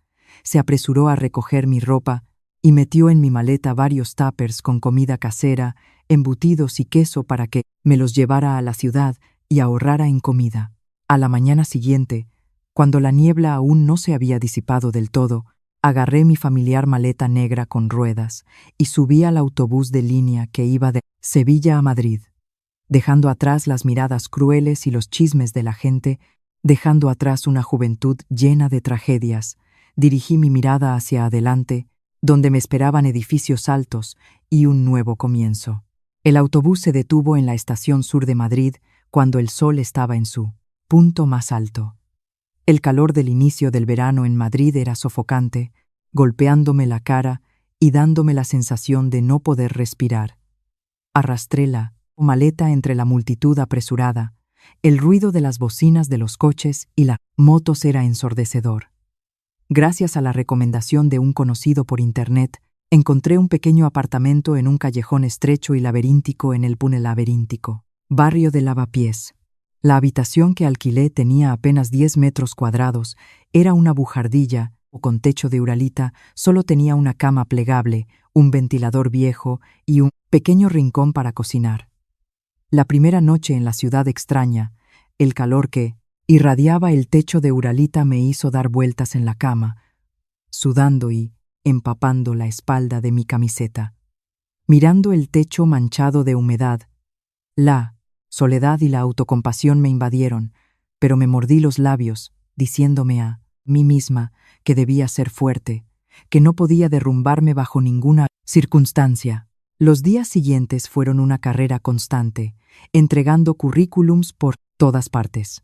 Se apresuró a recoger mi ropa y metió en mi maleta varios tuppers con comida casera, embutidos y queso para que me los llevara a la ciudad y ahorrara en comida. A la mañana siguiente, cuando la niebla aún no se había disipado del todo, agarré mi familiar maleta negra con ruedas y subí al autobús de línea que iba de Sevilla a Madrid, dejando atrás las miradas crueles y los chismes de la gente, dejando atrás una juventud llena de tragedias. Dirigí mi mirada hacia adelante, donde me esperaban edificios altos y un nuevo comienzo. El autobús se detuvo en la estación sur de Madrid cuando el sol estaba en su punto más alto. El calor del inicio del verano en Madrid era sofocante, golpeándome la cara y dándome la sensación de no poder respirar. Arrastré la maleta entre la multitud apresurada. El ruido de las bocinas de los coches y las motos era ensordecedor. Gracias a la recomendación de un conocido por internet, encontré un pequeño apartamento en un callejón estrecho y laberíntico en el Túnel Laberíntico, barrio de Lavapiés. La habitación que alquilé tenía apenas 10 metros cuadrados, era una bujardilla o con techo de uralita, solo tenía una cama plegable, un ventilador viejo y un pequeño rincón para cocinar. La primera noche en la ciudad extraña, el calor que irradiaba el techo de uralita me hizo dar vueltas en la cama, sudando y empapando la espalda de mi camiseta. Mirando el techo manchado de humedad, la soledad y la autocompasión me invadieron, pero me mordí los labios, diciéndome a mí misma que debía ser fuerte, que no podía derrumbarme bajo ninguna circunstancia. Los días siguientes fueron una carrera constante, entregando currículums por todas partes.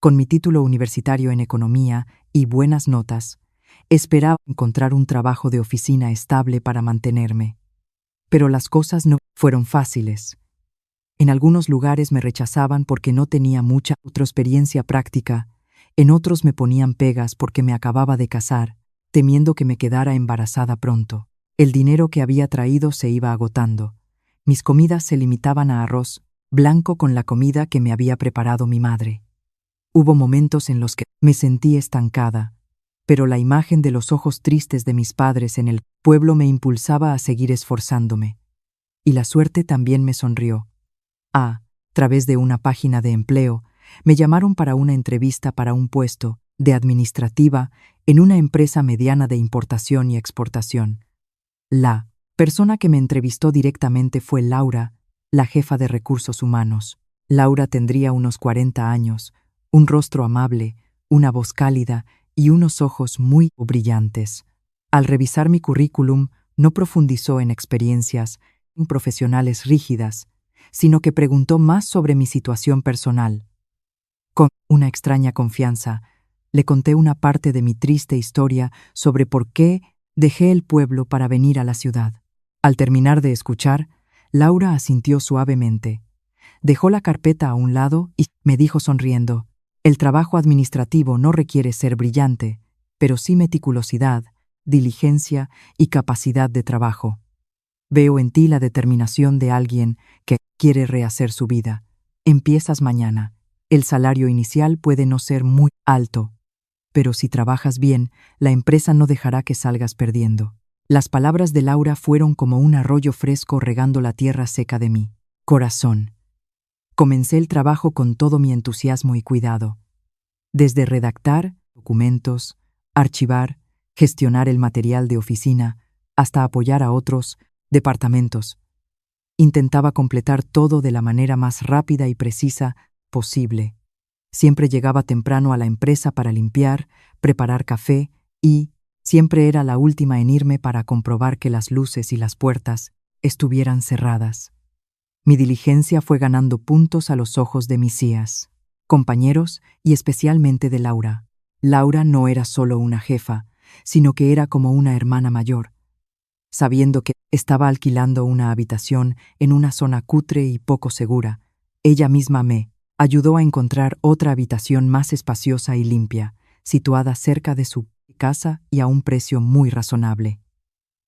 Con mi título universitario en economía y buenas notas, esperaba encontrar un trabajo de oficina estable para mantenerme. Pero las cosas no fueron fáciles. En algunos lugares me rechazaban porque no tenía mucha otra experiencia práctica, en otros me ponían pegas porque me acababa de casar, temiendo que me quedara embarazada pronto. El dinero que había traído se iba agotando. Mis comidas se limitaban a arroz blanco con la comida que me había preparado mi madre. Hubo momentos en los que me sentí estancada, pero la imagen de los ojos tristes de mis padres en el pueblo me impulsaba a seguir esforzándome. Y la suerte también me sonrió. A través de una página de empleo, me llamaron para una entrevista para un puesto de administrativa en una empresa mediana de importación y exportación. La persona que me entrevistó directamente fue Laura, la jefa de recursos humanos. Laura tendría unos 40 años, un rostro amable, una voz cálida y unos ojos muy brillantes. Al revisar mi currículum, no profundizó en experiencias profesionales rígidas, sino que preguntó más sobre mi situación personal. Con una extraña confianza, le conté una parte de mi triste historia sobre por qué dejé el pueblo para venir a la ciudad. Al terminar de escuchar, Laura asintió suavemente. Dejó la carpeta a un lado y me dijo sonriendo: el trabajo administrativo no requiere ser brillante, pero sí meticulosidad, diligencia y capacidad de trabajo. Veo en ti la determinación de alguien que quiere rehacer su vida. Empiezas mañana. El salario inicial puede no ser muy alto, pero si trabajas bien, la empresa no dejará que salgas perdiendo. Las palabras de Laura fueron como un arroyo fresco regando la tierra seca de mi corazón. Comencé el trabajo con todo mi entusiasmo y cuidado. Desde redactar documentos, archivar, gestionar el material de oficina, hasta apoyar a otros departamentos. Intentaba completar todo de la manera más rápida y precisa posible. Siempre llegaba temprano a la empresa para limpiar, preparar café y siempre era la última en irme para comprobar que las luces y las puertas estuvieran cerradas. Mi diligencia fue ganando puntos a los ojos de mis CIAs, compañeros y especialmente de Laura. Laura no era solo una jefa, sino que era como una hermana mayor. Sabiendo que estaba alquilando una habitación en una zona cutre y poco segura, ella misma me ayudó a encontrar otra habitación más espaciosa y limpia, situada cerca de su casa y a un precio muy razonable.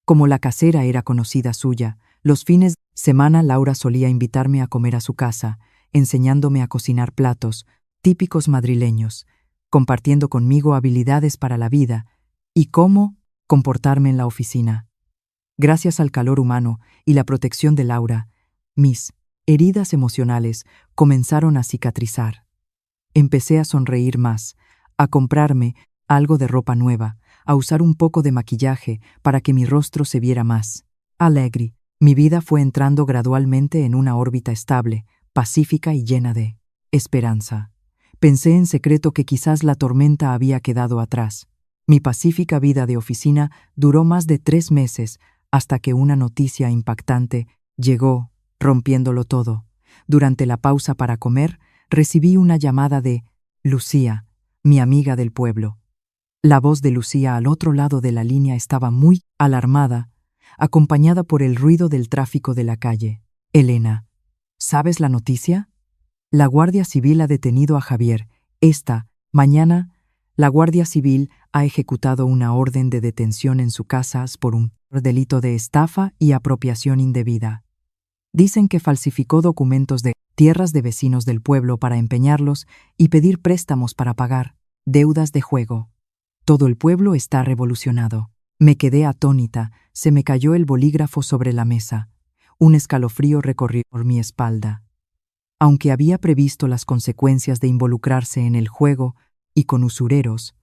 Como la casera era conocida suya, los fines de semana Laura solía invitarme a comer a su casa, enseñándome a cocinar platos típicos madrileños, compartiendo conmigo habilidades para la vida y cómo comportarme en la oficina. Gracias al calor humano y la protección de Laura, mis heridas emocionales comenzaron a cicatrizar. Empecé a sonreír más, a comprarme algo de ropa nueva, a usar un poco de maquillaje para que mi rostro se viera más alegre. Mi vida fue entrando gradualmente en una órbita estable, pacífica y llena de esperanza. Pensé en secreto que quizás la tormenta había quedado atrás. Mi pacífica vida de oficina duró más de 3 meses, hasta que una noticia impactante llegó, rompiéndolo todo. Durante la pausa para comer, recibí una llamada de Lucía, mi amiga del pueblo. La voz de Lucía al otro lado de la línea estaba muy alarmada, acompañada por el ruido del tráfico de la calle. Elena, ¿sabes la noticia? La Guardia Civil ha detenido a Javier. Esta mañana, la Guardia Civil ha ejecutado una orden de detención en su casa por un delito de estafa y apropiación indebida. Dicen que falsificó documentos de tierras de vecinos del pueblo para empeñarlos y pedir préstamos para pagar deudas de juego. Todo el pueblo está revolucionado. Me quedé atónita, se me cayó el bolígrafo sobre la mesa. Un escalofrío recorrió por mi espalda. Aunque había previsto las consecuencias de involucrarse en el juego y con usureros,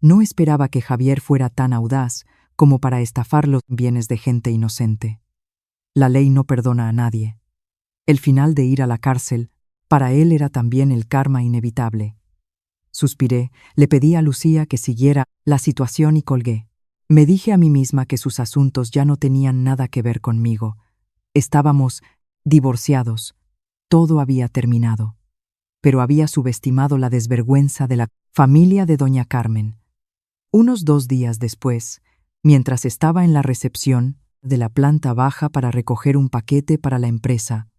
no esperaba que Javier fuera tan audaz como para estafar los bienes de gente inocente. La ley no perdona a nadie. El final de ir a la cárcel, para él era también el karma inevitable. Suspiré, le pedí a Lucía que siguiera la situación y colgué. Me dije a mí misma que sus asuntos ya no tenían nada que ver conmigo. Estábamos divorciados. Todo había terminado. Pero había subestimado la desvergüenza de la familia de doña Carmen. Unos 2 días después, mientras estaba en la recepción de la planta baja para recoger un paquete para la empresa,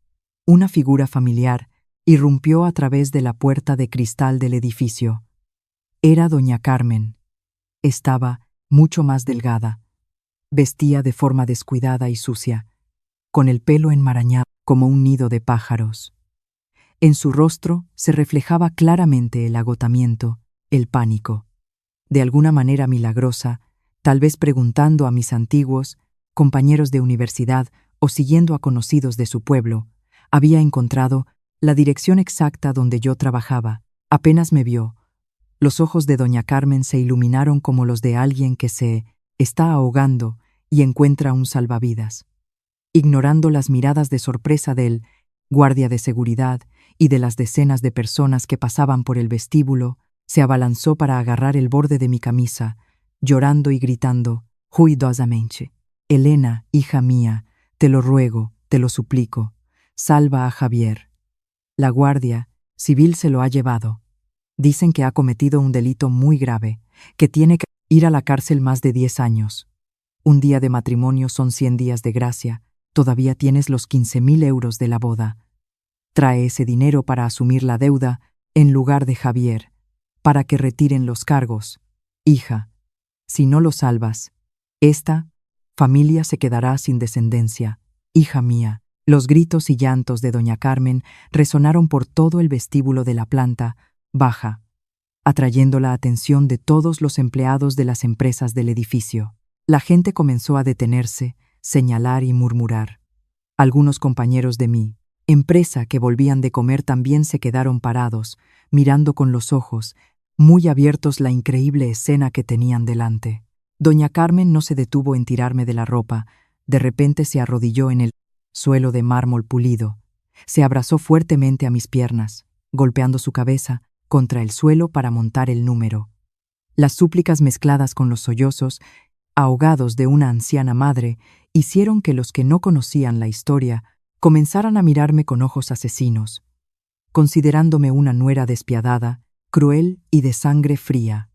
una figura familiar irrumpió a través de la puerta de cristal del edificio. Era doña Carmen. Estaba mucho más delgada. Vestía de forma descuidada y sucia, con el pelo enmarañado como un nido de pájaros. En su rostro se reflejaba claramente el agotamiento, el pánico. De alguna manera milagrosa, tal vez preguntando a mis antiguos compañeros de universidad o siguiendo a conocidos de su pueblo, había encontrado la dirección exacta donde yo trabajaba. Apenas me vio, los ojos de doña Carmen se iluminaron como los de alguien que se está ahogando y encuentra un salvavidas. Ignorando las miradas de sorpresa del guardia de seguridad y de las decenas de personas que pasaban por el vestíbulo, se abalanzó para agarrar el borde de mi camisa, llorando y gritando ruidosamente: «Elena, hija mía, te lo ruego, te lo suplico, salva a Javier. La Guardia Civil se lo ha llevado. Dicen que ha cometido un delito muy grave, que tiene que ir a la cárcel más de 10 años. Un día de matrimonio son 100 días de gracia, todavía tienes los 15.000 euros de la boda. Trae ese dinero para asumir la deuda en lugar de Javier, para que retiren los cargos. Hija, si no lo salvas, esta familia se quedará sin descendencia. Hija mía. Los gritos y llantos de doña Carmen resonaron por todo el vestíbulo de la planta baja, atrayendo la atención de todos los empleados de las empresas del edificio. La gente comenzó a detenerse, señalar y murmurar. Algunos compañeros de mi empresa que volvían de comer también se quedaron parados, mirando con los ojos muy abiertos la increíble escena que tenían delante. Doña Carmen no se detuvo en tirarme de la ropa. De repente se arrodilló en el suelo de mármol pulido. Se abrazó fuertemente a mis piernas, golpeando su cabeza contra el suelo para montar el número. Las súplicas mezcladas con los sollozos, ahogados de una anciana madre, hicieron que los que no conocían la historia comenzaran a mirarme con ojos asesinos, considerándome una nuera despiadada, cruel y de sangre fría.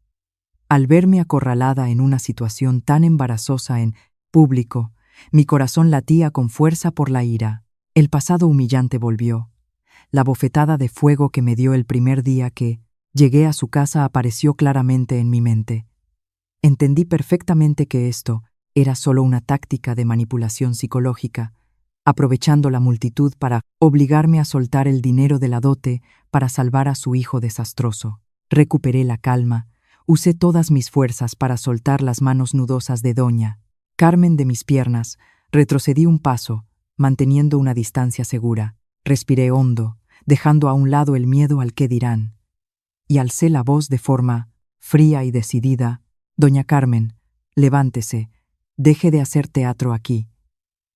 Al verme acorralada en una situación tan embarazosa en público, mi corazón latía con fuerza por la ira. El pasado humillante volvió. La bofetada de fuego que me dio el primer día que llegué a su casa apareció claramente en mi mente. Entendí perfectamente que esto era solo una táctica de manipulación psicológica, aprovechando la multitud para obligarme a soltar el dinero de la dote para salvar a su hijo desastroso. Recuperé la calma, usé todas mis fuerzas para soltar las manos nudosas de doña Carmen de mis piernas, retrocedí un paso, manteniendo una distancia segura. Respiré hondo, dejando a un lado el miedo al qué dirán, y alcé la voz de forma fría y decidida: «Doña Carmen, levántese, deje de hacer teatro aquí.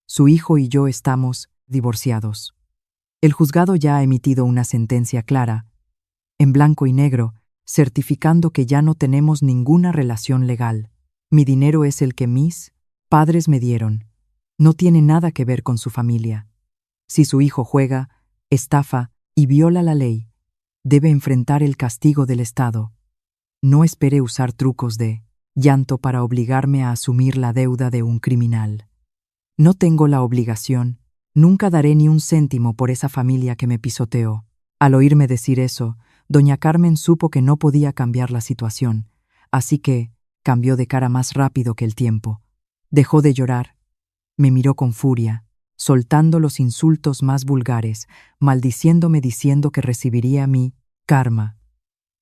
Su hijo y yo estamos divorciados». El juzgado ya ha emitido una sentencia clara, en blanco y negro, certificando que ya no tenemos ninguna relación legal. Mi dinero es el que mis padres me dieron. No tiene nada que ver con su familia. Si su hijo juega, estafa y viola la ley, debe enfrentar el castigo del Estado. No espere usar trucos de llanto para obligarme a asumir la deuda de un criminal. No tengo la obligación, nunca daré ni un céntimo por esa familia que me pisoteó. Al oírme decir eso, doña Carmen supo que no podía cambiar la situación, así que cambió de cara más rápido que el tiempo. Dejó de llorar, me miró con furia, soltando los insultos más vulgares, maldiciéndome diciendo que recibiría mi karma.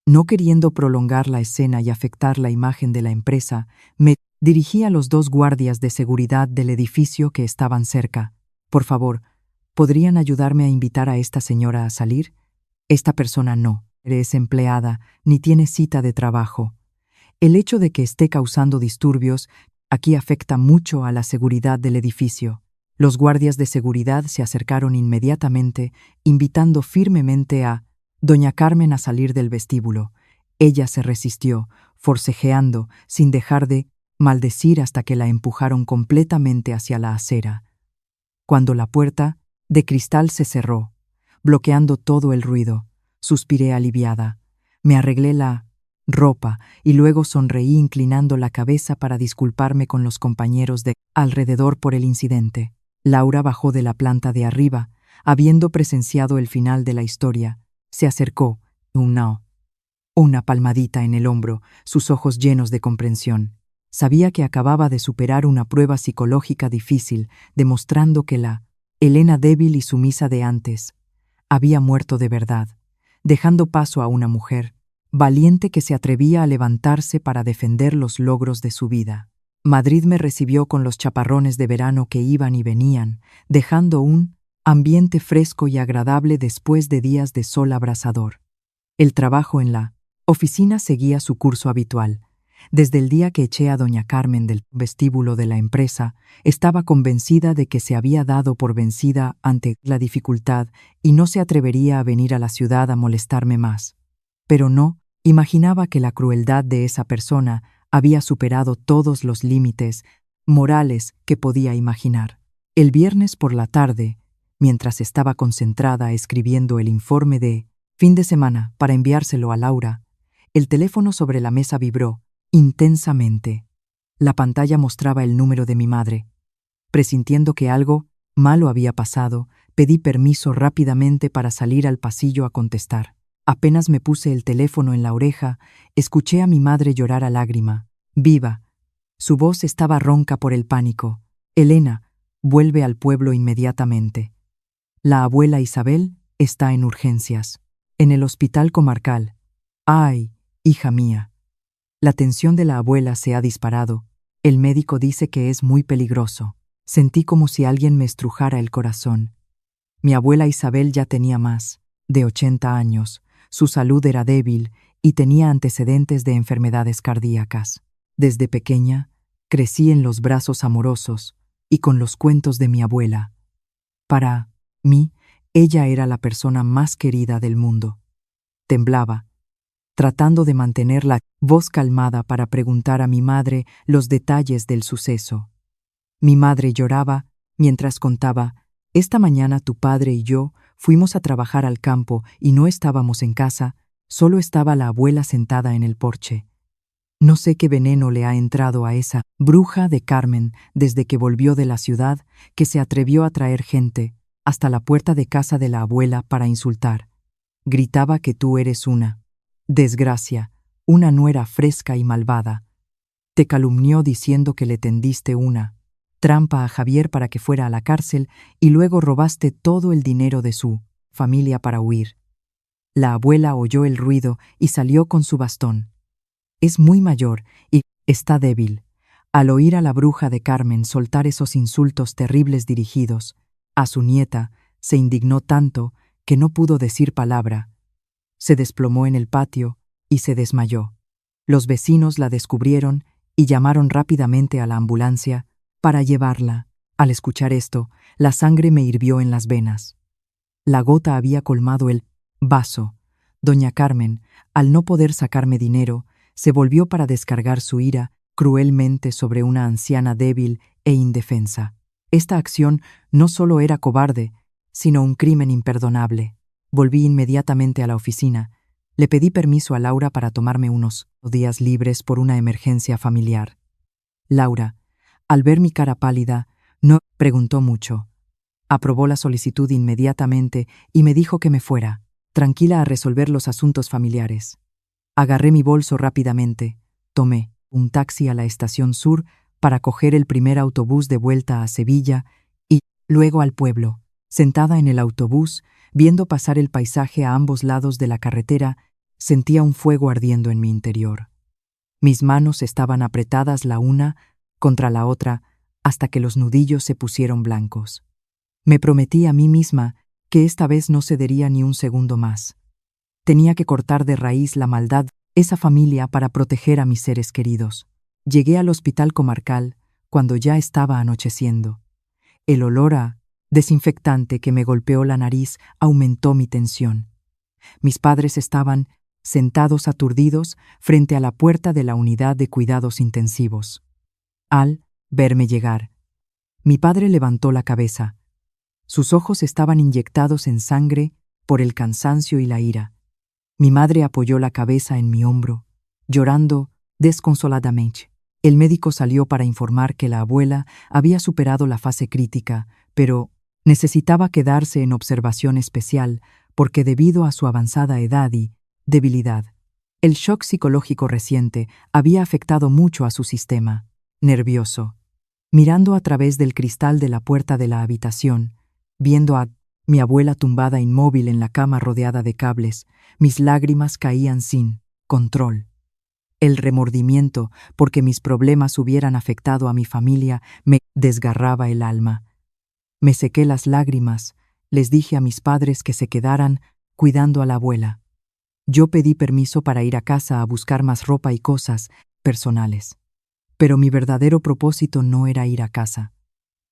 No queriendo prolongar la escena y afectar la imagen de la empresa, me dirigí a los 2 guardias de seguridad del edificio que estaban cerca. «Por favor, ¿podrían ayudarme a invitar a esta señora a salir? Esta persona no es empleada ni tiene cita de trabajo. El hecho de que esté causando disturbios aquí afecta mucho a la seguridad del edificio». Los guardias de seguridad se acercaron inmediatamente, invitando firmemente a doña Carmen a salir del vestíbulo. Ella se resistió, forcejeando, sin dejar de maldecir hasta que la empujaron completamente hacia la acera. Cuando la puerta de cristal se cerró, bloqueando todo el ruido, suspiré aliviada. Me arreglé la ropa y luego sonreí inclinando la cabeza para disculparme con los compañeros de alrededor por el incidente. Laura bajó de la planta de arriba, habiendo presenciado el final de la historia. Se acercó, una palmadita en el hombro, sus ojos llenos de comprensión. Sabía que acababa de superar una prueba psicológica difícil, demostrando que la Elena débil y sumisa de antes había muerto de verdad, dejando paso a una mujer valiente que se atrevía a levantarse para defender los logros de su vida. Madrid me recibió con los chaparrones de verano que iban y venían, dejando un ambiente fresco y agradable después de días de sol abrasador. El trabajo en la oficina seguía su curso habitual. Desde el día que eché a doña Carmen del vestíbulo de la empresa, estaba convencida de que se había dado por vencida ante la dificultad y no se atrevería a venir a la ciudad a molestarme más. Pero no imaginaba que la crueldad de esa persona había superado todos los límites morales que podía imaginar. El viernes por la tarde, mientras estaba concentrada escribiendo el informe de fin de semana para enviárselo a Laura, el teléfono sobre la mesa vibró intensamente. La pantalla mostraba el número de mi madre. Presintiendo que algo malo había pasado, Pedí permiso rápidamente para salir al pasillo a contestar. Apenas me puse el teléfono en la oreja, escuché a mi madre llorar a lágrima. ¡Viva! Su voz estaba ronca por el pánico. Elena, vuelve al pueblo inmediatamente. La abuela Isabel está en urgencias. En el hospital comarcal. ¡Ay, hija mía! La tensión de la abuela se ha disparado. El médico dice que es muy peligroso. Sentí como si alguien me estrujara el corazón. Mi abuela Isabel ya tenía más de 80 años. Su salud era débil y tenía antecedentes de enfermedades cardíacas. Desde pequeña, crecí en los brazos amorosos y con los cuentos de mi abuela. Para mí, ella era la persona más querida del mundo. Temblaba, tratando de mantener la voz calmada para preguntar a mi madre los detalles del suceso. Mi madre lloraba mientras contaba: esta mañana tu padre y yo fuimos a trabajar al campo y no estábamos en casa, solo estaba la abuela sentada en el porche. No sé qué veneno le ha entrado a esa bruja de Carmen desde que volvió de la ciudad, que se atrevió a traer gente hasta la puerta de casa de la abuela para insultar. Gritaba que tú eres una desgracia, una nuera fresca y malvada. Te calumnió diciendo que le tendiste una trampa a Javier para que fuera a la cárcel y luego robaste todo el dinero de su familia para huir. La abuela oyó el ruido y salió con su bastón. Es muy mayor y está débil. Al oír a la bruja de Carmen soltar esos insultos terribles dirigidos a su nieta, se indignó tanto que no pudo decir palabra. Se desplomó en el patio y se desmayó. Los vecinos la descubrieron y llamaron rápidamente a la ambulancia para llevarla. Al escuchar esto, la sangre me hirvió en las venas. La gota había colmado el vaso. Doña Carmen, al no poder sacarme dinero, se volvió para descargar su ira cruelmente sobre una anciana débil e indefensa. Esta acción no solo era cobarde, sino un crimen imperdonable. Volví inmediatamente a la oficina. Le pedí permiso a Laura para tomarme unos días libres por una emergencia familiar. Laura, al ver mi cara pálida, no preguntó mucho. Aprobó la solicitud inmediatamente y me dijo que me fuera, tranquila, a resolver los asuntos familiares. Agarré mi bolso rápidamente, tomé un taxi a la estación sur para coger el primer autobús de vuelta a Sevilla y luego al pueblo. Sentada en el autobús, viendo pasar el paisaje a ambos lados de la carretera, sentía un fuego ardiendo en mi interior. Mis manos estaban apretadas la una contra la otra hasta que los nudillos se pusieron blancos. Me prometí a mí misma que esta vez no cedería ni un segundo más. Tenía que cortar de raíz la maldad de esa familia para proteger a mis seres queridos. Llegué al hospital comarcal cuando ya estaba anocheciendo. El olor a desinfectante que me golpeó la nariz aumentó mi tensión. Mis padres estaban sentados aturdidos frente a la puerta de la unidad de cuidados intensivos. Al verme llegar, mi padre levantó la cabeza. Sus ojos estaban inyectados en sangre por el cansancio y la ira. Mi madre apoyó la cabeza en mi hombro, llorando desconsoladamente. El médico salió para informar que la abuela había superado la fase crítica, pero necesitaba quedarse en observación especial porque debido a su avanzada edad y debilidad, el shock psicológico reciente había afectado mucho a su sistema nervioso. Mirando a través del cristal de la puerta de la habitación, viendo a mi abuela tumbada inmóvil en la cama rodeada de cables, mis lágrimas caían sin control. El remordimiento porque mis problemas hubieran afectado a mi familia me desgarraba el alma. Me sequé las lágrimas, les dije a mis padres que se quedaran cuidando a la abuela. Yo pedí permiso para ir a casa a buscar más ropa y cosas personales. Pero mi verdadero propósito no era ir a casa.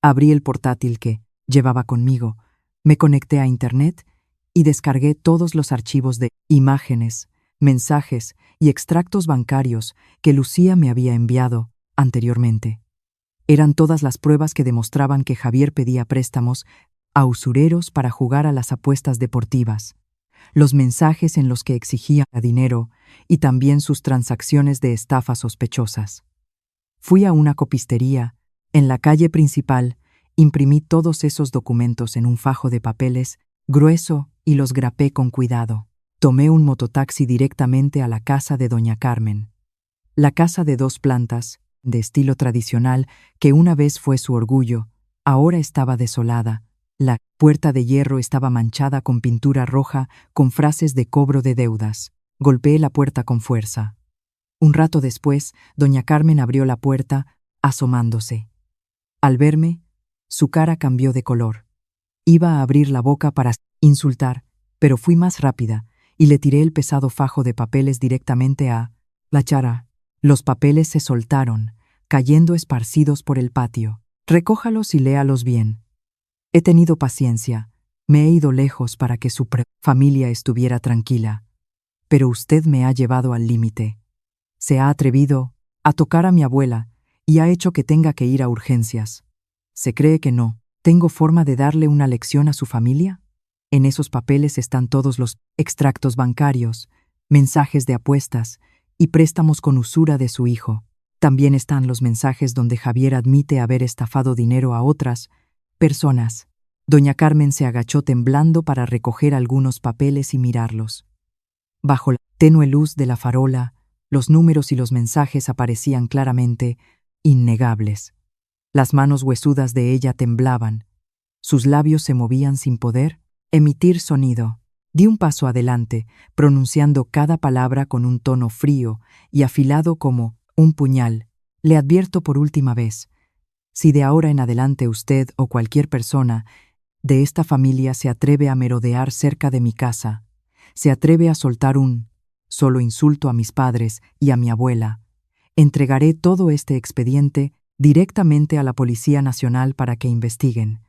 Abrí el portátil que llevaba conmigo, me conecté a Internet y descargué todos los archivos de imágenes, mensajes y extractos bancarios que Lucía me había enviado anteriormente. Eran todas las pruebas que demostraban que Javier pedía préstamos a usureros para jugar a las apuestas deportivas, los mensajes en los que exigía dinero y también sus transacciones de estafa sospechosas. Fui a una copistería en la calle principal imprimí todos esos documentos en un fajo de papeles grueso y los grapé con cuidado. Tomé un mototaxi directamente a la casa de doña Carmen. La casa de 2 plantas, de estilo tradicional, que una vez fue su orgullo, ahora estaba desolada. La puerta de hierro estaba manchada con pintura roja con frases de cobro de deudas. Golpeé la puerta con fuerza. Un rato después, doña Carmen abrió la puerta, asomándose. Al verme, su cara cambió de color. Iba a abrir la boca para insultar, pero fui más rápida y le tiré el pesado fajo de papeles directamente a la cara. Los papeles se soltaron, cayendo esparcidos por el patio. Recójalos y léalos bien. He tenido paciencia. Me he ido lejos para que su familia estuviera tranquila. Pero usted me ha llevado al límite. Se ha atrevido a tocar a mi abuela y ha hecho que tenga que ir a urgencias. ¿Se cree que no tengo forma de darle una lección a su familia? En esos papeles están todos los extractos bancarios, mensajes de apuestas y préstamos con usura de su hijo. También están los mensajes donde Javier admite haber estafado dinero a otras personas. Doña Carmen se agachó temblando para recoger algunos papeles y mirarlos. Bajo la tenue luz de la farola, los números y los mensajes aparecían claramente, innegables. Las manos huesudas de ella temblaban. Sus labios se movían sin poder emitir sonido. Di un paso adelante, pronunciando cada palabra con un tono frío y afilado como un puñal. Le advierto por última vez, si de ahora en adelante usted o cualquier persona de esta familia se atreve a merodear cerca de mi casa, se atreve a soltar un solo insulto a mis padres y a mi abuela, entregaré todo este expediente directamente a la Policía Nacional para que investiguen.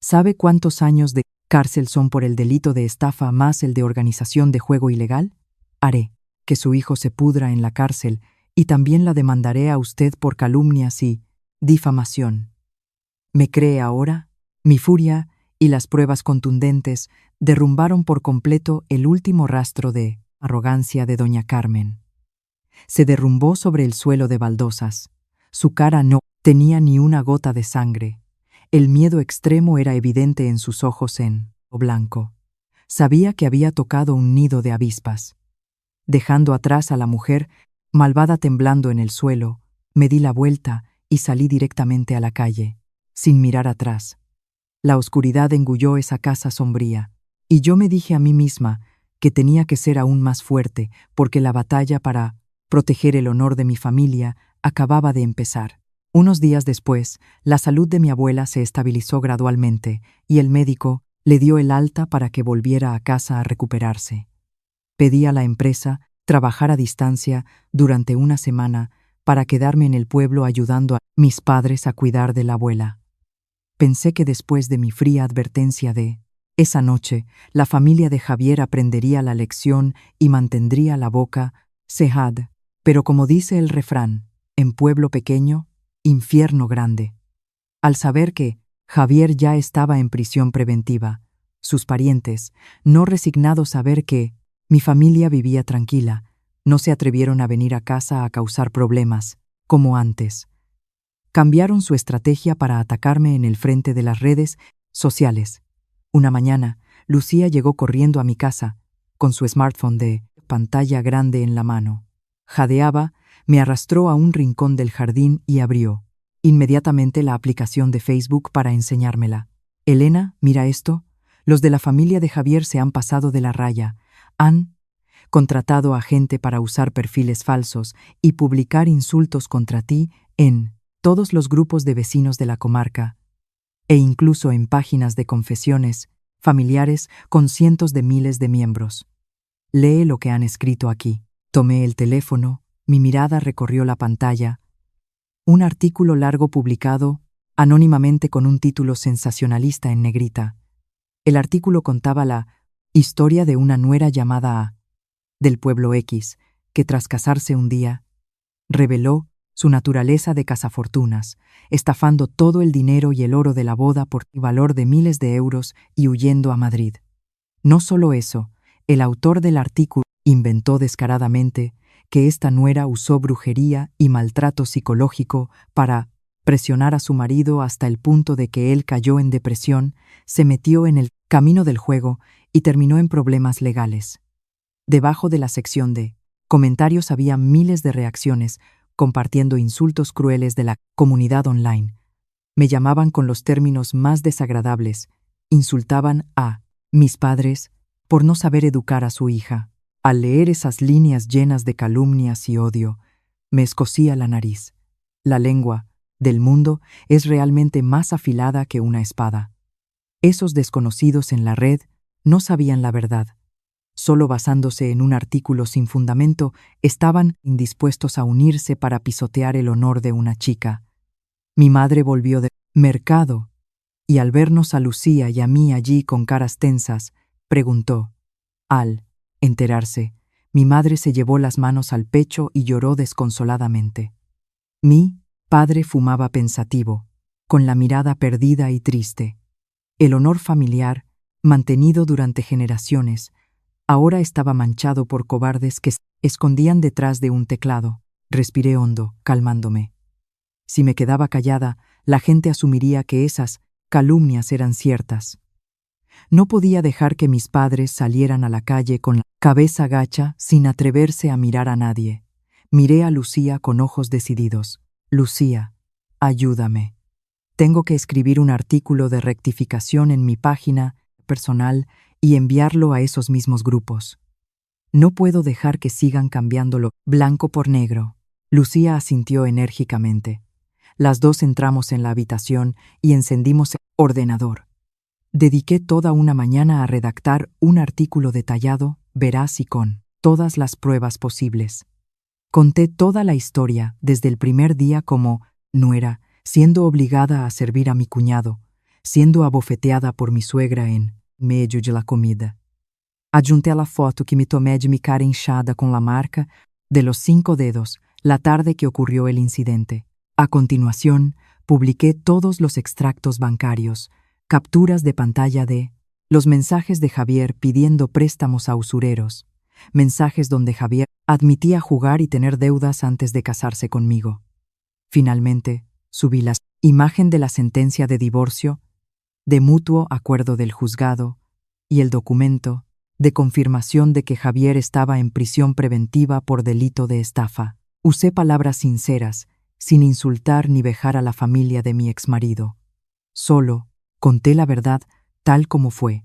¿Sabe cuántos años de cárcel son por el delito de estafa más el de organización de juego ilegal? Haré que su hijo se pudra en la cárcel y también la demandaré a usted por calumnias y difamación. ¿Me cree ahora? Mi furia y las pruebas contundentes derrumbaron por completo el último rastro de arrogancia de doña Carmen. Se derrumbó sobre el suelo de baldosas. Su cara no tenía ni una gota de sangre. El miedo extremo era evidente en sus ojos en blanco. Sabía que había tocado un nido de avispas. Dejando atrás a la mujer, malvada temblando en el suelo, me di la vuelta y salí directamente a la calle, sin mirar atrás. La oscuridad engulló esa casa sombría, y yo me dije a mí misma que tenía que ser aún más fuerte, porque la batalla para proteger el honor de mi familia acababa de empezar. Unos días después, la salud de mi abuela se estabilizó gradualmente y el médico le dio el alta para que volviera a casa a recuperarse. Pedí a la empresa trabajar a distancia durante una semana para quedarme en el pueblo ayudando a mis padres a cuidar de la abuela. Pensé que después de mi fría advertencia de esa noche, la familia de Javier aprendería la lección y mantendría la boca cerrada. Pero como dice el refrán, en pueblo pequeño, infierno grande. Al saber que Javier ya estaba en prisión preventiva, sus parientes, no resignados a ver que mi familia vivía tranquila, no se atrevieron a venir a casa a causar problemas, como antes. Cambiaron su estrategia para atacarme en el frente de las redes sociales. Una mañana, Lucía llegó corriendo a mi casa, con su smartphone de pantalla grande en la mano. Jadeaba, me arrastró a un rincón del jardín y abrió inmediatamente la aplicación de Facebook para enseñármela. Elena, mira esto. Los de la familia de Javier se han pasado de la raya. Han contratado a gente para usar perfiles falsos y publicar insultos contra ti en todos los grupos de vecinos de la comarca, e incluso en páginas de confesiones familiares con cientos de miles de miembros. Lee lo que han escrito aquí. Tomé el teléfono, mi mirada recorrió la pantalla. Un artículo largo publicado anónimamente con un título sensacionalista en negrita. El artículo contaba la historia de una nuera llamada A, del pueblo X, que tras casarse un día, reveló su naturaleza de cazafortunas, estafando todo el dinero y el oro de la boda por valor de miles de euros y huyendo a Madrid. No solo eso, el autor del artículo inventó descaradamente que esta nuera usó brujería y maltrato psicológico para presionar a su marido hasta el punto de que él cayó en depresión, se metió en el camino del juego y terminó en problemas legales. Debajo de la sección de comentarios había miles de reacciones compartiendo insultos crueles de la comunidad online. Me llamaban con los términos más desagradables, insultaban a mis padres por no saber educar a su hija. Al leer esas líneas llenas de calumnias y odio, me escocía la nariz. La lengua del mundo es realmente más afilada que una espada. Esos desconocidos en la red no sabían la verdad. Solo basándose en un artículo sin fundamento, estaban indispuestos a unirse para pisotear el honor de una chica. Mi madre volvió del mercado y al vernos a Lucía y a mí allí con caras tensas, preguntó. Al enterarse, mi madre se llevó las manos al pecho y lloró desconsoladamente. Mi padre fumaba pensativo, con la mirada perdida y triste. El honor familiar, mantenido durante generaciones, ahora estaba manchado por cobardes que se escondían detrás de un teclado. Respiré hondo, calmándome. Si me quedaba callada, la gente asumiría que esas calumnias eran ciertas. No podía dejar que mis padres salieran a la calle con la cabeza gacha sin atreverse a mirar a nadie. Miré a Lucía con ojos decididos. Lucía, ayúdame. Tengo que escribir un artículo de rectificación en mi página personal y enviarlo a esos mismos grupos. No puedo dejar que sigan cambiándolo blanco por negro. Lucía asintió enérgicamente. Las dos entramos en la habitación y encendimos el ordenador. Dediqué toda una mañana a redactar un artículo detallado, veraz y con todas las pruebas posibles. Conté toda la historia desde el primer día como nuera, siendo obligada a servir a mi cuñado, siendo abofeteada por mi suegra en medio de la comida. Adjunté la foto que me tomé de mi cara hinchada con la marca de los 5 dedos la tarde que ocurrió el incidente. A continuación, publiqué todos los extractos bancarios, capturas de pantalla de los mensajes de Javier pidiendo préstamos a usureros, mensajes donde Javier admitía jugar y tener deudas antes de casarse conmigo. Finalmente, subí la imagen de la sentencia de divorcio, de mutuo acuerdo del juzgado, y el documento de confirmación de que Javier estaba en prisión preventiva por delito de estafa. Usé palabras sinceras, sin insultar ni vejar a la familia de mi exmarido. Solo conté la verdad tal como fue,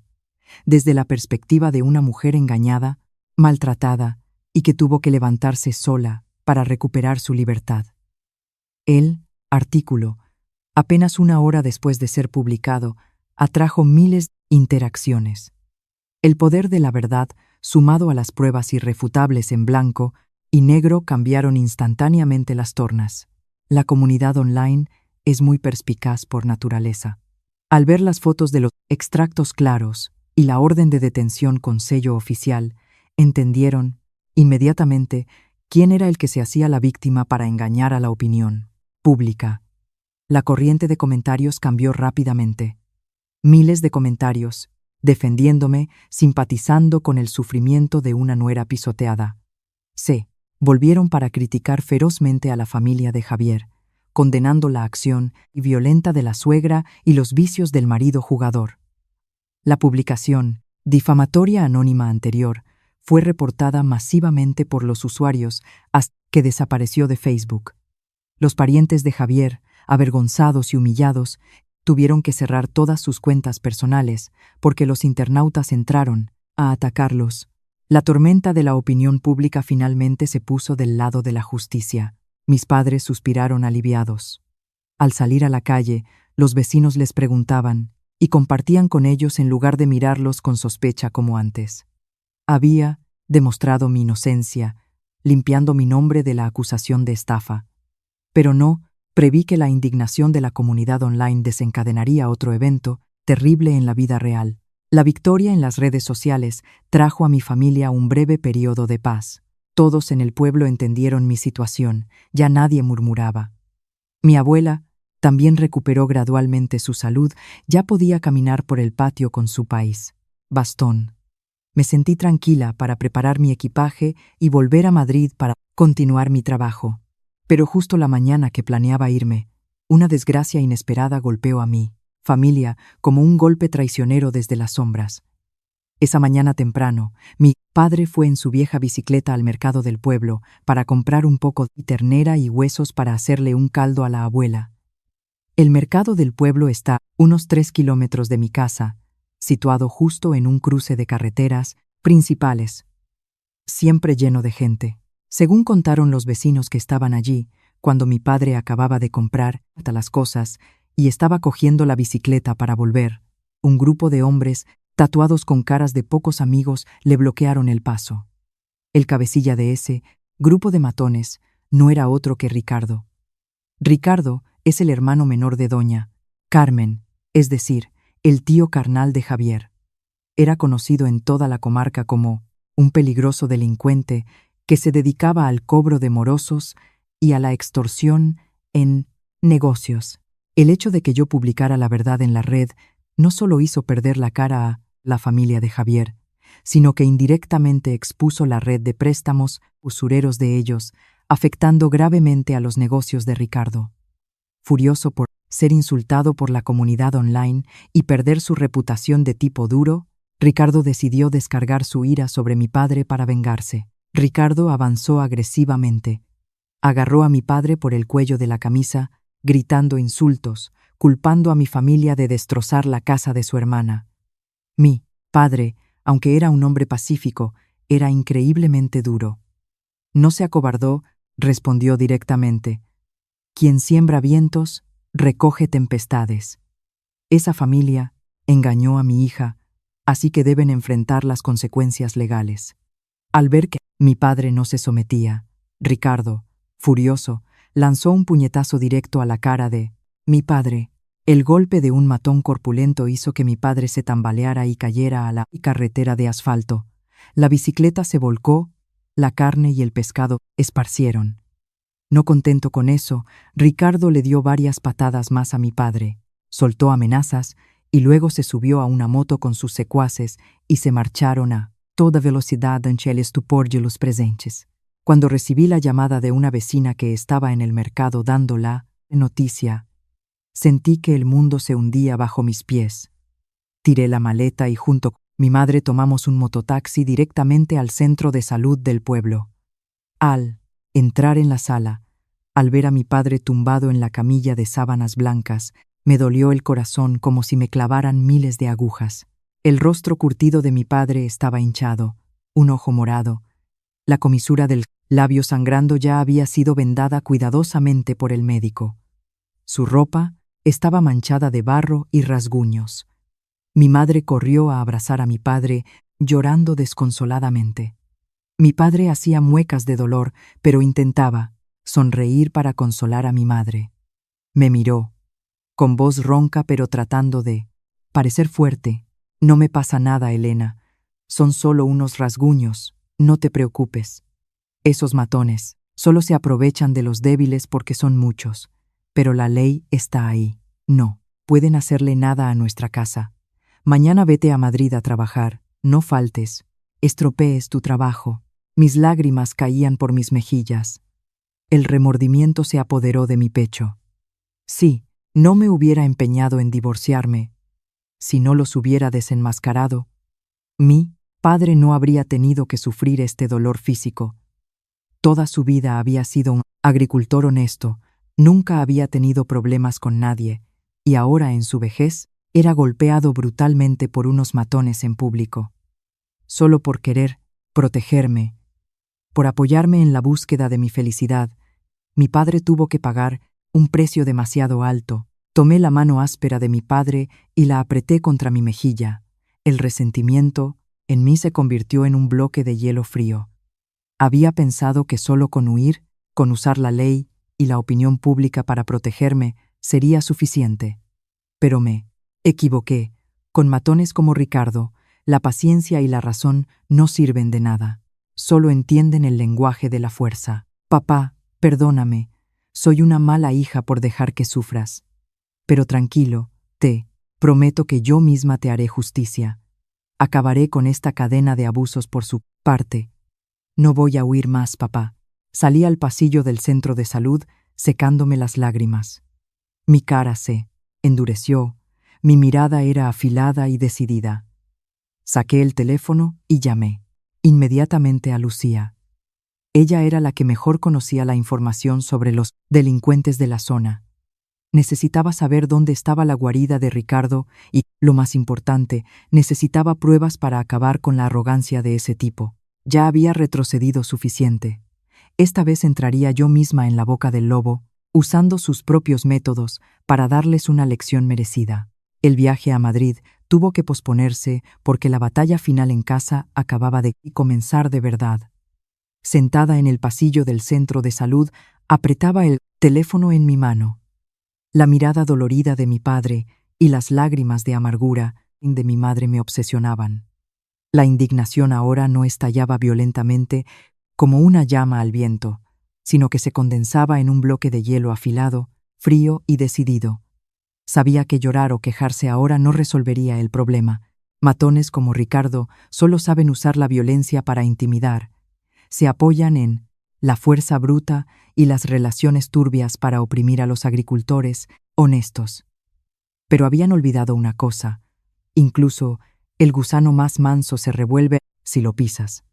desde la perspectiva de una mujer engañada, maltratada y que tuvo que levantarse sola para recuperar su libertad. El artículo, apenas una hora después de ser publicado, atrajo miles de interacciones. El poder de la verdad, sumado a las pruebas irrefutables en blanco y negro, cambiaron instantáneamente las tornas. La comunidad online es muy perspicaz por naturaleza. Al ver las fotos de los extractos claros y la orden de detención con sello oficial, entendieron inmediatamente quién era el que se hacía la víctima para engañar a la opinión pública. La corriente de comentarios cambió rápidamente. Miles de comentarios, defendiéndome, simpatizando con el sufrimiento de una nuera pisoteada. Se volvieron para criticar ferozmente a la familia de Javier, condenando la acción violenta de la suegra y los vicios del marido jugador. La publicación difamatoria anónima anterior fue reportada masivamente por los usuarios hasta que desapareció de Facebook. Los parientes de Javier, avergonzados y humillados, tuvieron que cerrar todas sus cuentas personales porque los internautas entraron a atacarlos. La tormenta de la opinión pública finalmente se puso del lado de la justicia. Mis padres suspiraron aliviados. Al salir a la calle, los vecinos les preguntaban y compartían con ellos en lugar de mirarlos con sospecha como antes. Había demostrado mi inocencia, limpiando mi nombre de la acusación de estafa. Pero no preví que la indignación de la comunidad online desencadenaría otro evento terrible en la vida real. La victoria en las redes sociales trajo a mi familia un breve periodo de paz. Todos en el pueblo entendieron mi situación, ya nadie murmuraba. Mi abuela también recuperó gradualmente su salud, ya podía caminar por el patio con su país, bastón. Me sentí tranquila para preparar mi equipaje y volver a Madrid para continuar mi trabajo. Pero justo la mañana que planeaba irme, Una desgracia inesperada golpeó a mi familia como un golpe traicionero desde las sombras. Esa mañana temprano, mi padre fue en su vieja bicicleta al mercado del pueblo para comprar un poco de ternera y huesos para hacerle un caldo a la abuela. El mercado del pueblo está a unos 3 kilómetros de mi casa, situado justo en un cruce de carreteras principales, siempre lleno de gente. Según contaron los vecinos que estaban allí, cuando mi padre acababa de comprar las cosas y estaba cogiendo la bicicleta para volver, un grupo de hombres tatuados con caras de pocos amigos le bloquearon el paso. El cabecilla de ese grupo de matones no era otro que Ricardo. Ricardo es el hermano menor de doña Carmen, es decir, el tío carnal de Javier. Era conocido en toda la comarca como un peligroso delincuente que se dedicaba al cobro de morosos y a la extorsión en negocios. El hecho de que yo publicara la verdad en la red no solo hizo perder la cara a la familia de Javier, sino que indirectamente expuso la red de préstamos usureros de ellos, afectando gravemente a los negocios de Ricardo. Furioso por ser insultado por la comunidad online y perder su reputación de tipo duro, Ricardo decidió descargar su ira sobre mi padre para vengarse. Ricardo avanzó agresivamente. Agarró a mi padre por el cuello de la camisa, gritando insultos, culpando a mi familia de destrozar la casa de su hermana. Mi padre, aunque era un hombre pacífico, era increíblemente duro. No se acobardó, respondió directamente. Quien siembra vientos, recoge tempestades. Esa familia engañó a mi hija, así que deben enfrentar las consecuencias legales. Al ver que mi padre no se sometía, Ricardo, furioso, lanzó un puñetazo directo a la cara de mi padre. El golpe de un matón corpulento hizo que mi padre se tambaleara y cayera a la carretera de asfalto. La bicicleta se volcó, la carne y el pescado esparcieron. No contento con eso, Ricardo le dio varias patadas más a mi padre, soltó amenazas y luego se subió a una moto con sus secuaces y se marcharon a toda velocidad ante el estupor de los presentes. Cuando recibí la llamada de una vecina que estaba en el mercado dando la noticia, sentí que el mundo se hundía bajo mis pies. Tiré la maleta y junto con mi madre tomamos un mototaxi directamente al centro de salud del pueblo. Al entrar en la sala, al ver a mi padre tumbado en la camilla de sábanas blancas, me dolió el corazón como si me clavaran miles de agujas. El rostro curtido de mi padre estaba hinchado, un ojo morado. La comisura del labio sangrando ya había sido vendada cuidadosamente por el médico. Su ropa estaba manchada de barro y rasguños. Mi madre corrió a abrazar a mi padre, llorando desconsoladamente. Mi padre hacía muecas de dolor, pero intentaba sonreír para consolar a mi madre. Me miró, con voz ronca pero tratando de parecer fuerte. No me pasa nada, Elena. Son solo unos rasguños, no te preocupes. Esos matones solo se aprovechan de los débiles porque son muchos, pero la ley está ahí. No pueden hacerle nada a nuestra casa. Mañana vete a Madrid a trabajar, no faltes, estropees tu trabajo. Mis lágrimas caían por mis mejillas. El remordimiento se apoderó de mi pecho. Sí, no me hubiera empeñado en divorciarme. Si no los hubiera desenmascarado, mi padre no habría tenido que sufrir este dolor físico. Toda su vida había sido un agricultor honesto, nunca había tenido problemas con nadie, y ahora en su vejez era golpeado brutalmente por unos matones en público. Solo por querer protegerme, por apoyarme en la búsqueda de mi felicidad, mi padre tuvo que pagar un precio demasiado alto. Tomé la mano áspera de mi padre y la apreté contra mi mejilla. El resentimiento en mí se convirtió en un bloque de hielo frío. Había pensado que solo con huir, con usar la ley y la opinión pública para protegerme, sería suficiente. Pero me equivoqué. Con matones como Ricardo, la paciencia y la razón no sirven de nada. Solo entienden el lenguaje de la fuerza. Papá, perdóname. Soy una mala hija por dejar que sufras. Pero tranquilo, te prometo que yo misma te haré justicia. Acabaré con esta cadena de abusos por su parte. No voy a huir más, papá. Salí al pasillo del centro de salud, secándome las lágrimas. Mi cara se endureció, mi mirada era afilada y decidida. Saqué el teléfono y llamé inmediatamente a Lucía. Ella era la que mejor conocía la información sobre los delincuentes de la zona. Necesitaba saber dónde estaba la guarida de Ricardo y, lo más importante, necesitaba pruebas para acabar con la arrogancia de ese tipo. Ya había retrocedido suficiente. Esta vez entraría yo misma en la boca del lobo, usando sus propios métodos para darles una lección merecida. El viaje a Madrid tuvo que posponerse porque la batalla final en casa acababa de comenzar de verdad. Sentada en el pasillo del centro de salud, apretaba el teléfono en mi mano. La mirada dolorida de mi padre y las lágrimas de amargura de mi madre me obsesionaban. La indignación ahora no estallaba violentamente como una llama al viento, sino que se condensaba en un bloque de hielo afilado, frío y decidido. Sabía que llorar o quejarse ahora no resolvería el problema. Matones como Ricardo solo saben usar la violencia para intimidar. Se apoyan en la fuerza bruta y las relaciones turbias para oprimir a los agricultores honestos. Pero habían olvidado una cosa: incluso el gusano más manso se revuelve si lo pisas.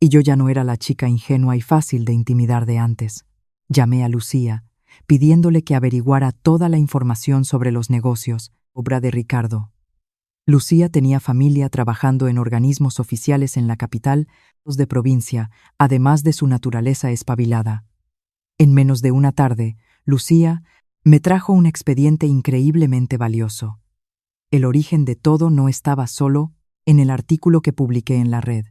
Y yo ya no era la chica ingenua y fácil de intimidar de antes. Llamé a Lucía, pidiéndole que averiguara toda la información sobre los negocios, obra de Ricardo. Lucía tenía familia trabajando en organismos oficiales en la capital, los de provincia, además de su naturaleza espabilada. En menos de una tarde, Lucía me trajo un expediente increíblemente valioso. El origen de todo no estaba solo en el artículo que publiqué en la red.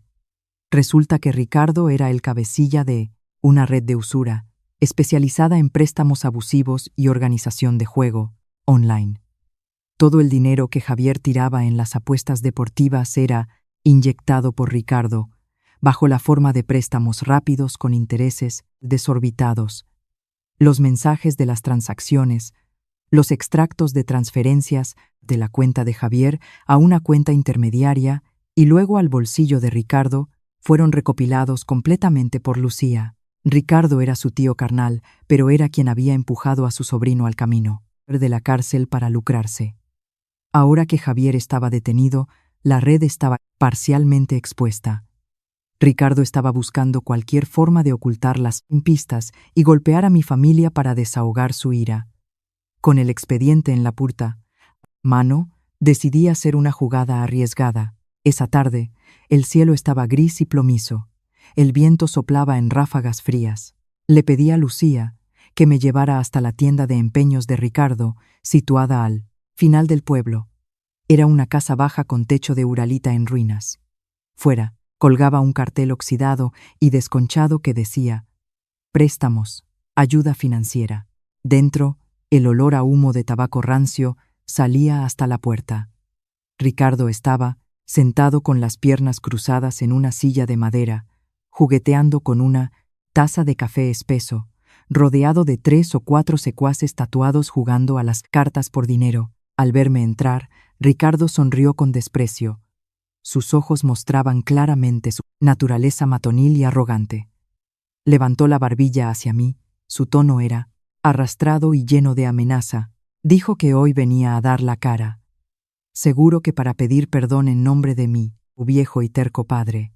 Resulta que Ricardo era el cabecilla de una red de usura, especializada en préstamos abusivos y organización de juego online. Todo el dinero que Javier tiraba en las apuestas deportivas era inyectado por Ricardo, bajo la forma de préstamos rápidos con intereses desorbitados. Los mensajes de las transacciones, los extractos de transferencias de la cuenta de Javier a una cuenta intermediaria y luego al bolsillo de Ricardo fueron recopilados completamente por Lucía. Ricardo era su tío carnal, pero era quien había empujado a su sobrino al camino de la cárcel para lucrarse. Ahora que Javier estaba detenido, la red estaba parcialmente expuesta. Ricardo estaba buscando cualquier forma de ocultar las pistas y golpear a mi familia para desahogar su ira. Con el expediente en la puerta mano, decidí hacer una jugada arriesgada. Esa tarde, el cielo estaba gris y plomizo. El viento soplaba en ráfagas frías. Le pedí a Lucía que me llevara hasta la tienda de empeños de Ricardo, situada al final del pueblo. Era una casa baja con techo de uralita en ruinas. Fuera, colgaba un cartel oxidado y desconchado que decía: préstamos, ayuda financiera. Dentro, el olor a humo de tabaco rancio salía hasta la puerta. Ricardo estaba sentado con las piernas cruzadas en una silla de madera, jugueteando con una taza de café espeso, rodeado de 3 o 4 secuaces tatuados jugando a las cartas por dinero. Al verme entrar, Ricardo sonrió con desprecio. Sus ojos mostraban claramente su naturaleza matonil y arrogante. Levantó la barbilla hacia mí, su tono era arrastrado y lleno de amenaza. Dijo que hoy venía a dar la cara. Seguro que para pedir perdón en nombre de mí, su viejo y terco padre.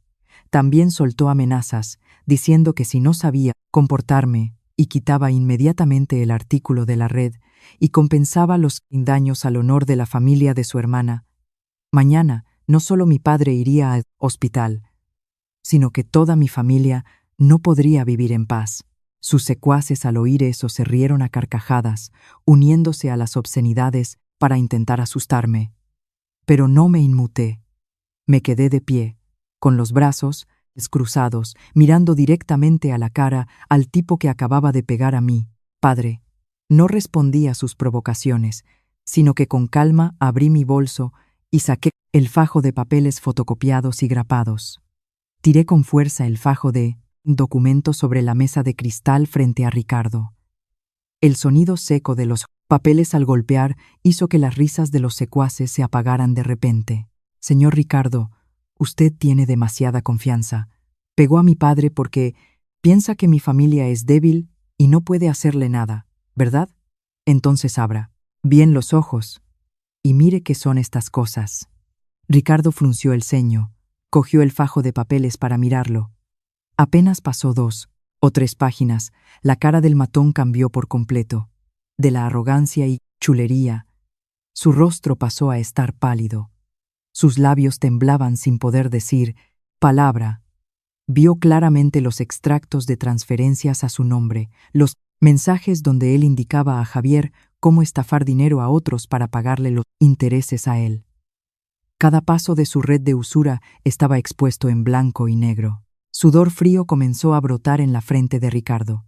También soltó amenazas, diciendo que si no sabía comportarme, y quitaba inmediatamente el artículo de la red, y compensaba los daños al honor de la familia de su hermana. Mañana, no solo mi padre iría al hospital, sino que toda mi familia no podría vivir en paz. Sus secuaces al oír eso se rieron a carcajadas, uniéndose a las obscenidades para intentar asustarme. Pero no me inmuté. Me quedé de pie, con los brazos cruzados, mirando directamente a la cara al tipo que acababa de pegar a mí. Padre. No respondí a sus provocaciones, sino que con calma abrí mi bolso y saqué el fajo de papeles fotocopiados y grapados. Tiré con fuerza el fajo de documentos sobre la mesa de cristal frente a Ricardo. El sonido seco de los papeles al golpear hizo que las risas de los secuaces se apagaran de repente. Señor Ricardo, usted tiene demasiada confianza. Pegó a mi padre porque piensa que mi familia es débil y no puede hacerle nada, ¿verdad? Entonces abra bien los ojos y mire qué son estas cosas. Ricardo frunció el ceño, cogió el fajo de papeles para mirarlo. Apenas pasó 2 o 3 páginas, la cara del matón cambió por completo. De la arrogancia y chulería, su rostro pasó a estar pálido. Sus labios temblaban sin poder decir palabra. Vio claramente los extractos de transferencias a su nombre, los mensajes donde él indicaba a Javier cómo estafar dinero a otros para pagarle los intereses a él. Cada paso de su red de usura estaba expuesto en blanco y negro. Sudor frío comenzó a brotar en la frente de Ricardo.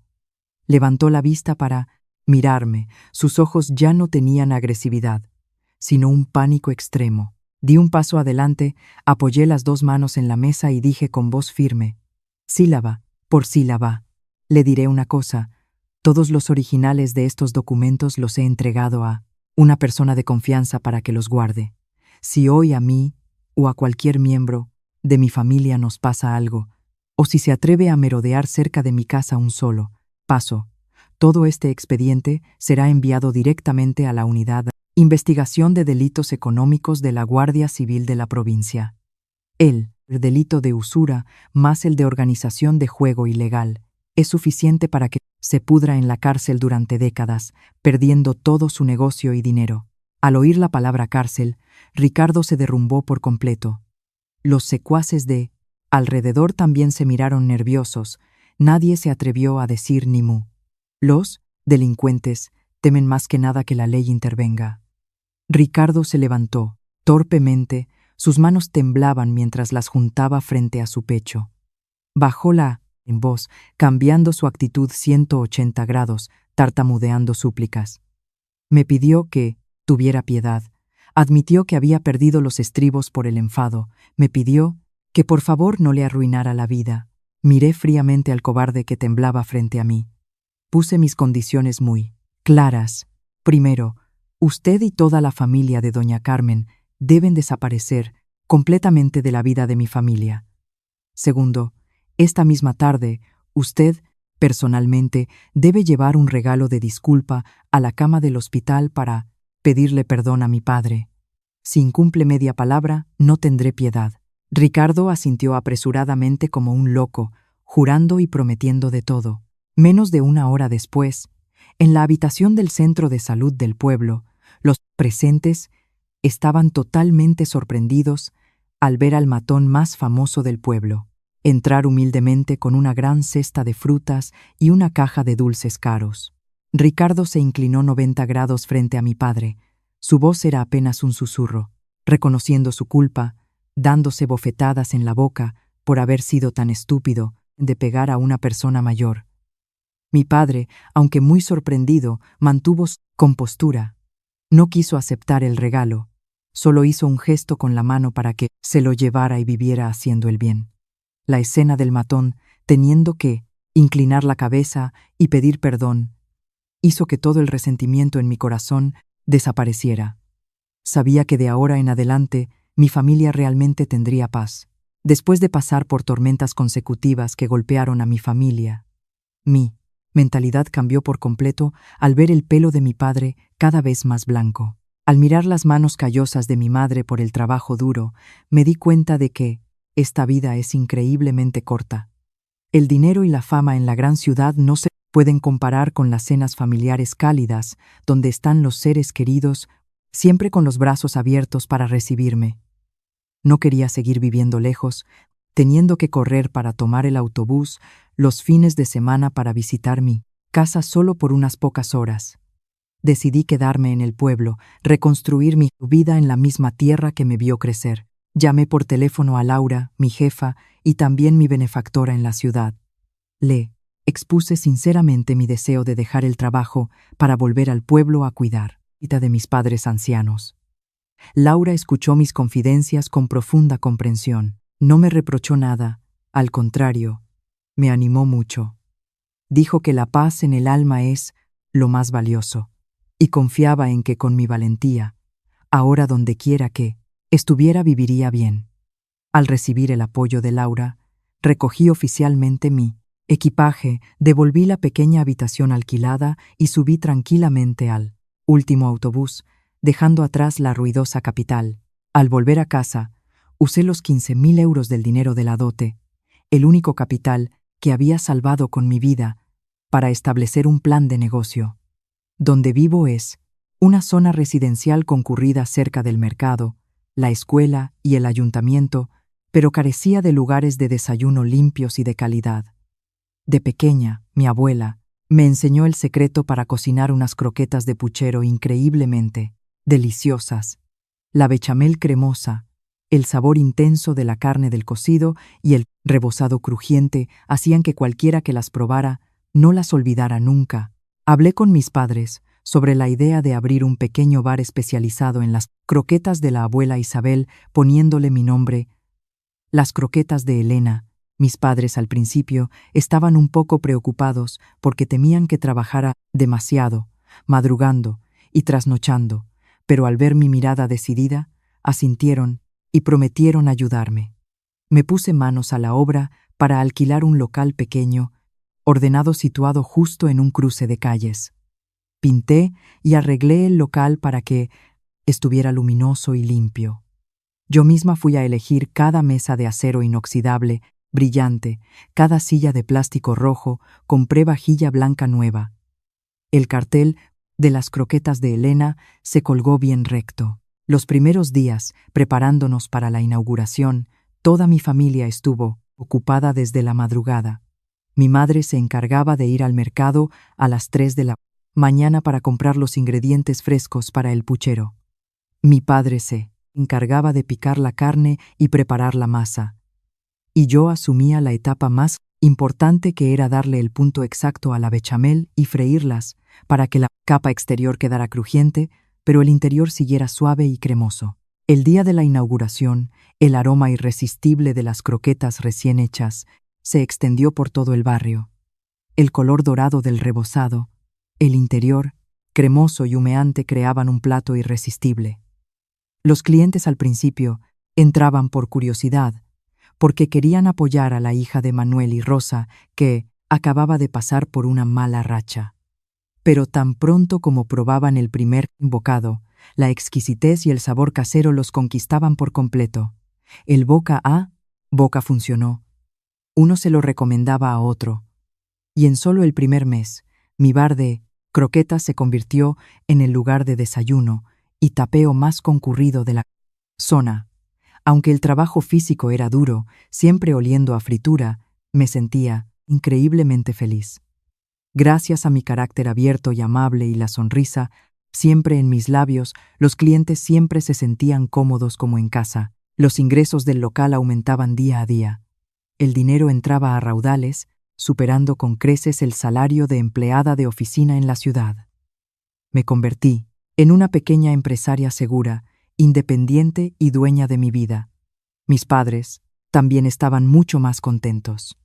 Levantó la vista para mirarme. Sus ojos ya no tenían agresividad, sino un pánico extremo. Di un paso adelante, apoyé las 2 manos en la mesa y dije con voz firme: sílaba por sílaba, le diré una cosa. Todos los originales de estos documentos los he entregado a una persona de confianza para que los guarde. Si hoy a mí o a cualquier miembro de mi familia nos pasa algo, o si se atreve a merodear cerca de mi casa un solo paso, todo este expediente será enviado directamente a la Unidad de Investigación de Delitos Económicos de la Guardia Civil de la provincia. El delito de usura más el de organización de juego ilegal es suficiente para que se pudra en la cárcel durante décadas, perdiendo todo su negocio y dinero. Al oír la palabra cárcel, Ricardo se derrumbó por completo. Los secuaces de alrededor también se miraron nerviosos. Nadie se atrevió a decir ni mu. Los delincuentes temen más que nada que la ley intervenga. Ricardo se levantó, torpemente, sus manos temblaban mientras las juntaba frente a su pecho. Bajó la voz, cambiando su actitud 180 grados, tartamudeando súplicas. Me pidió que tuviera piedad. Admitió que había perdido los estribos por el enfado. Me pidió que por favor no le arruinara la vida. Miré fríamente al cobarde que temblaba frente a mí. Puse mis condiciones muy claras. Primero, usted y toda la familia de doña Carmen deben desaparecer completamente de la vida de mi familia. Segundo, esta misma tarde, usted, personalmente, debe llevar un regalo de disculpa a la cama del hospital para pedirle perdón a mi padre. Si incumple media palabra, no tendré piedad. Ricardo asintió apresuradamente como un loco, jurando y prometiendo de todo. Menos de 1 hora después, en la habitación del centro de salud del pueblo, los presentes estaban totalmente sorprendidos al ver al matón más famoso del pueblo entrar humildemente con una gran cesta de frutas y una caja de dulces caros. Ricardo se inclinó 90 grados frente a mi padre. Su voz era apenas un susurro, reconociendo su culpa, dándose bofetadas en la boca por haber sido tan estúpido de pegar a una persona mayor. Mi padre, aunque muy sorprendido, mantuvo su compostura. No quiso aceptar el regalo, solo hizo un gesto con la mano para que se lo llevara y viviera haciendo el bien. La escena del matón, teniendo que inclinar la cabeza y pedir perdón, hizo que todo el resentimiento en mi corazón desapareciera. Sabía que de ahora en adelante mi familia realmente tendría paz. Después de pasar por tormentas consecutivas que golpearon a mi familia, mi mentalidad cambió por completo al ver el pelo de mi padre cada vez más blanco. Al mirar las manos callosas de mi madre por el trabajo duro, me di cuenta de que esta vida es increíblemente corta. El dinero y la fama en la gran ciudad no se pueden comparar con las cenas familiares cálidas, donde están los seres queridos, siempre con los brazos abiertos para recibirme. No quería seguir viviendo lejos, teniendo que correr para tomar el autobús los fines de semana para visitar mi casa solo por unas pocas horas. Decidí quedarme en el pueblo, reconstruir mi vida en la misma tierra que me vio crecer. Llamé por teléfono a Laura, mi jefa, y también mi benefactora en la ciudad. Le expuse sinceramente mi deseo de dejar el trabajo para volver al pueblo a cuidar de mis padres ancianos. Laura escuchó mis confidencias con profunda comprensión. No me reprochó nada, al contrario, me animó mucho. Dijo que la paz en el alma es lo más valioso, y confiaba en que con mi valentía, ahora donde quiera que estuviera viviría bien. Al recibir el apoyo de Laura, recogí oficialmente mi equipaje, devolví la pequeña habitación alquilada y subí tranquilamente al último autobús, dejando atrás la ruidosa capital. Al volver a casa, usé los 15.000 euros del dinero de la dote, el único capital que había salvado con mi vida, para establecer un plan de negocio. Donde vivo es una zona residencial concurrida cerca del mercado, la escuela y el ayuntamiento, pero carecía de lugares de desayuno limpios y de calidad. De pequeña, mi abuela me enseñó el secreto para cocinar unas croquetas de puchero increíblemente deliciosas. La bechamel cremosa, el sabor intenso de la carne del cocido y el rebozado crujiente hacían que cualquiera que las probara no las olvidara nunca. Hablé con mis padres sobre la idea de abrir un pequeño bar especializado en las croquetas de la abuela Isabel, poniéndole mi nombre, Las Croquetas de Elena. Mis padres al principio estaban un poco preocupados porque temían que trabajara demasiado, madrugando y trasnochando, pero al ver mi mirada decidida, asintieron y prometieron ayudarme. Me puse manos a la obra para alquilar un local pequeño, ordenado situado justo en un cruce de calles. Pinté y arreglé el local para que estuviera luminoso y limpio. Yo misma fui a elegir cada mesa de acero inoxidable, brillante, cada silla de plástico rojo, compré vajilla blanca nueva. El cartel de Las Croquetas de Elena se colgó bien recto. Los primeros días, preparándonos para la inauguración, toda mi familia estuvo ocupada desde la madrugada. Mi madre se encargaba de ir al mercado a las 3 de la mañana para comprar los ingredientes frescos para el puchero. Mi padre se encargaba de picar la carne y preparar la masa. Y yo asumía la etapa más importante, que era darle el punto exacto a la bechamel y freírlas para que la capa exterior quedara crujiente, pero el interior siguiera suave y cremoso. El día de la inauguración, el aroma irresistible de las croquetas recién hechas se extendió por todo el barrio. El color dorado del rebozado, el interior, cremoso y humeante, creaban un plato irresistible. Los clientes al principio entraban por curiosidad, porque querían apoyar a la hija de Manuel y Rosa, que acababa de pasar por una mala racha. Pero tan pronto como probaban el primer bocado, la exquisitez y el sabor casero los conquistaban por completo. El boca a boca funcionó. Uno se lo recomendaba a otro. Y en solo el primer mes, mi bar de croquetas se convirtió en el lugar de desayuno y tapeo más concurrido de la zona. Aunque el trabajo físico era duro, siempre oliendo a fritura, me sentía increíblemente feliz. Gracias a mi carácter abierto y amable y la sonrisa siempre en mis labios, los clientes siempre se sentían cómodos como en casa. Los ingresos del local aumentaban día a día. El dinero entraba a raudales, superando con creces el salario de empleada de oficina en la ciudad. Me convertí en una pequeña empresaria segura, independiente y dueña de mi vida. Mis padres también estaban mucho más contentos.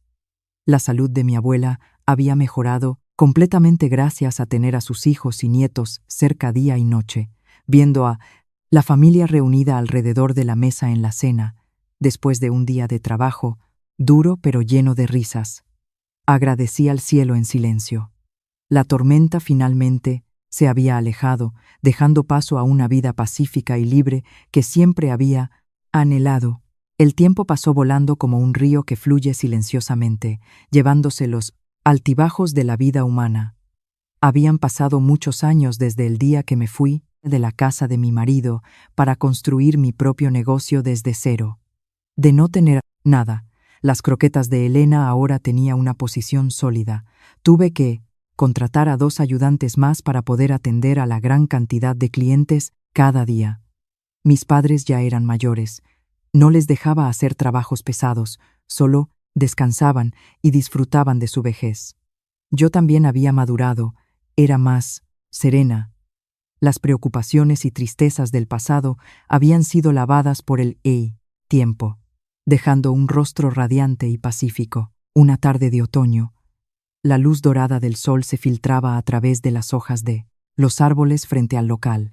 La salud de mi abuela había mejorado completamente gracias a tener a sus hijos y nietos cerca día y noche, viendo a la familia reunida alrededor de la mesa en la cena, después de un día de trabajo, duro pero lleno de risas. Agradecí al cielo en silencio. La tormenta finalmente se había alejado, dejando paso a una vida pacífica y libre que siempre había anhelado. El tiempo pasó volando como un río que fluye silenciosamente, llevándose los altibajos de la vida humana. Habían pasado muchos años desde el día que me fui de la casa de mi marido para construir mi propio negocio desde cero. De no tener nada, Las Croquetas de Elena ahora tenía una posición sólida. Tuve que contratar a 2 ayudantes más para poder atender a la gran cantidad de clientes cada día. Mis padres ya eran mayores. No les dejaba hacer trabajos pesados, solo descansaban y disfrutaban de su vejez. Yo también había madurado, era más serena. Las preocupaciones y tristezas del pasado habían sido lavadas por el tiempo, dejando un rostro radiante y pacífico. Una tarde de otoño, la luz dorada del sol se filtraba a través de las hojas de los árboles frente al local.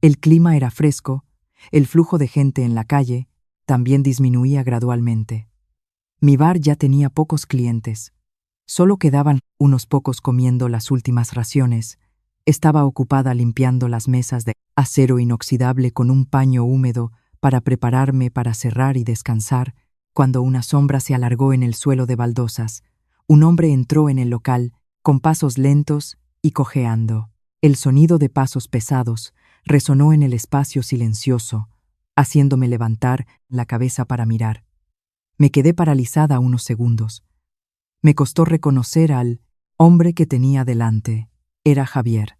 El clima era fresco, el flujo de gente en la calle también disminuía gradualmente. Mi bar ya tenía pocos clientes, Solo quedaban unos pocos comiendo las últimas raciones. Estaba ocupada limpiando las mesas de acero inoxidable con un paño húmedo para prepararme para cerrar y descansar, cuando una sombra se alargó en el suelo de baldosas. Un hombre entró en el local, con pasos lentos y cojeando. El sonido de pasos pesados resonó en el espacio silencioso, haciéndome levantar la cabeza para mirar. Me quedé paralizada unos segundos. Me costó reconocer al hombre que tenía delante. Era Javier.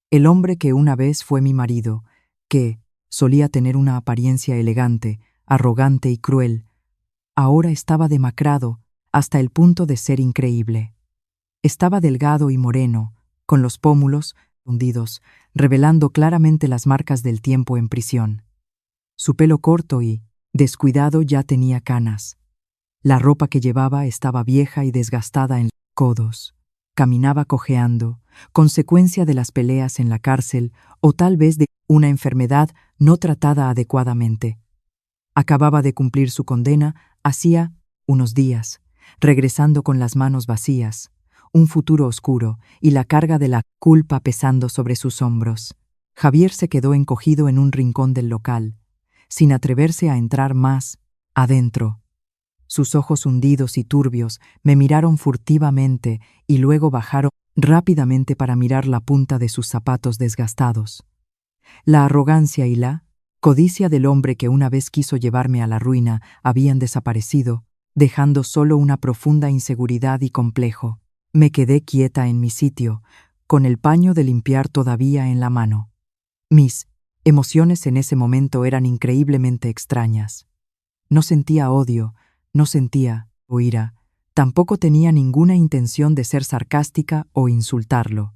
El hombre que una vez fue mi marido, que solía tener una apariencia elegante, arrogante y cruel, ahora estaba demacrado hasta el punto de ser increíble. Estaba delgado y moreno, con los pómulos hundidos, revelando claramente las marcas del tiempo en prisión. Su pelo corto y descuidado ya tenía canas. La ropa que llevaba estaba vieja y desgastada en codos. Caminaba cojeando, consecuencia de las peleas en la cárcel o tal vez de una enfermedad no tratada adecuadamente. Acababa de cumplir su condena hacía unos días, regresando con las manos vacías, un futuro oscuro y la carga de la culpa pesando sobre sus hombros. Javier se quedó encogido en un rincón del local, sin atreverse a entrar más adentro. Sus ojos hundidos y turbios me miraron furtivamente y luego bajaron rápidamente para mirar la punta de sus zapatos desgastados. La arrogancia y la codicia del hombre que una vez quiso llevarme a la ruina habían desaparecido, dejando solo una profunda inseguridad y complejo. Me quedé quieta en mi sitio, con el paño de limpiar todavía en la mano. Mis emociones en ese momento eran increíblemente extrañas. No sentía odio, no sentía ira, tampoco tenía ninguna intención de ser sarcástica o insultarlo.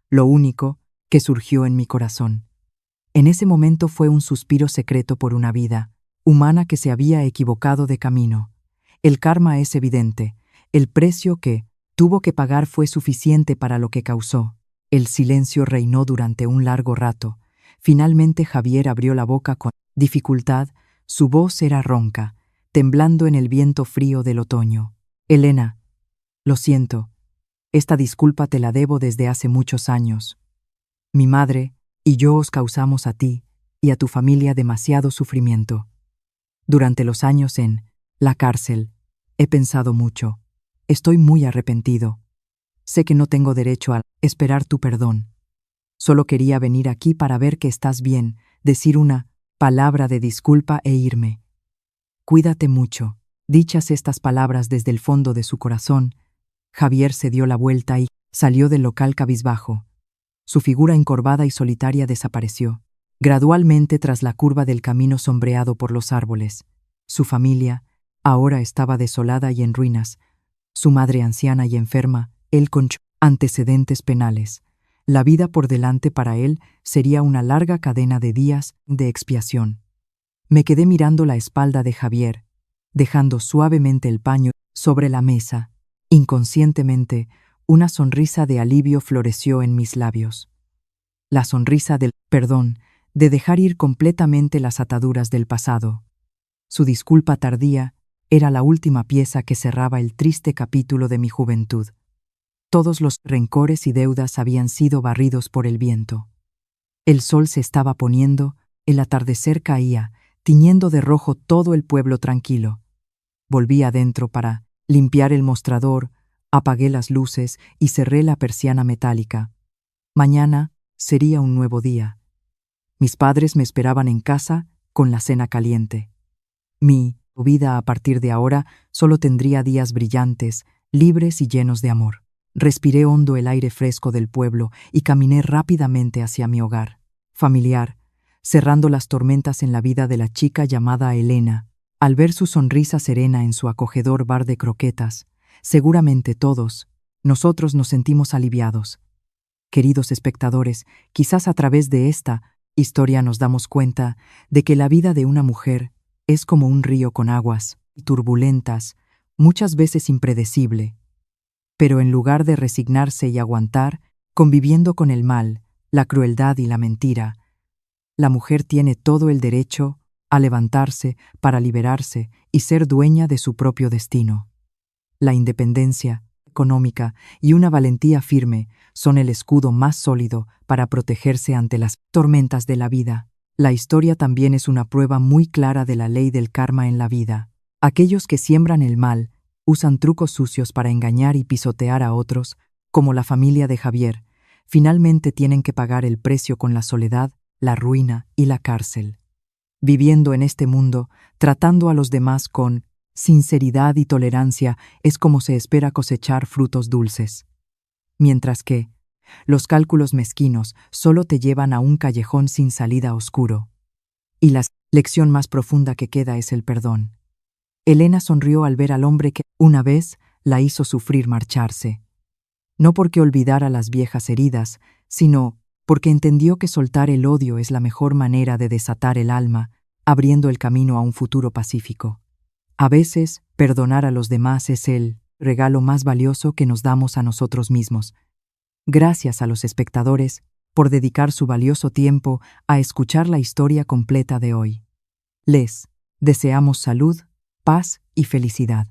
Lo único que surgió en mi corazón en ese momento fue un suspiro secreto por una vida humana que se había equivocado de camino. El karma es evidente, el precio que tuvo que pagar fue suficiente para lo que causó. El silencio reinó durante un largo rato. Finalmente Javier abrió la boca con dificultad, su voz era ronca, temblando en el viento frío del otoño. Elena, lo siento, esta disculpa te la debo desde hace muchos años. Mi madre y yo os causamos a ti y a tu familia demasiado sufrimiento. Durante los años en la cárcel, he pensado mucho. Estoy muy arrepentido. Sé que no tengo derecho a esperar tu perdón. Solo quería venir aquí para ver que estás bien, decir una palabra de disculpa e irme. Cuídate mucho. Dichas estas palabras desde el fondo de su corazón, Javier se dio la vuelta y salió del local cabizbajo. Su figura encorvada y solitaria desapareció, gradualmente tras la curva del camino sombreado por los árboles. Su familia ahora estaba desolada y en ruinas, su madre anciana y enferma, él con antecedentes penales. La vida por delante para él sería una larga cadena de días de expiación. Me quedé mirando la espalda de Javier, dejando suavemente el paño sobre la mesa. Inconscientemente, una sonrisa de alivio floreció en mis labios. La sonrisa del perdón, de dejar ir completamente las ataduras del pasado. Su disculpa tardía era la última pieza que cerraba el triste capítulo de mi juventud. Todos los rencores y deudas habían sido barridos por el viento. El sol se estaba poniendo, el atardecer caía, tiñendo de rojo todo el pueblo tranquilo. Volví adentro para limpiar el mostrador, apagué las luces y cerré la persiana metálica. Mañana sería un nuevo día. Mis padres me esperaban en casa con la cena caliente. Mi vida a partir de ahora solo tendría días brillantes, libres y llenos de amor. Respiré hondo el aire fresco del pueblo y caminé rápidamente hacia mi hogar familiar, cerrando las tormentas en la vida de la chica llamada Elena. Al ver su sonrisa serena en su acogedor bar de croquetas, seguramente todos, nosotros nos sentimos aliviados. Queridos espectadores, quizás a través de esta historia nos damos cuenta de que la vida de una mujer es como un río con aguas turbulentas, muchas veces impredecible. Pero en lugar de resignarse y aguantar, conviviendo con el mal, la crueldad y la mentira, la mujer tiene todo el derecho a levantarse para liberarse y ser dueña de su propio destino. La independencia económica y una valentía firme son el escudo más sólido para protegerse ante las tormentas de la vida. La historia también es una prueba muy clara de la ley del karma en la vida. Aquellos que siembran el mal usan trucos sucios para engañar y pisotear a otros, como la familia de Javier, finalmente tienen que pagar el precio con la soledad, la ruina y la cárcel. Viviendo en este mundo, tratando a los demás con sinceridad y tolerancia es como se espera cosechar frutos dulces. Mientras que los cálculos mezquinos solo te llevan a un callejón sin salida oscuro. Y la lección más profunda que queda es el perdón. Elena sonrió al ver al hombre que una vez la hizo sufrir marcharse. No porque olvidara las viejas heridas, sino porque entendió que soltar el odio es la mejor manera de desatar el alma, abriendo el camino a un futuro pacífico. A veces, perdonar a los demás es el regalo más valioso que nos damos a nosotros mismos. Gracias a los espectadores por dedicar su valioso tiempo a escuchar la historia completa de hoy. Les deseamos salud, paz y felicidad.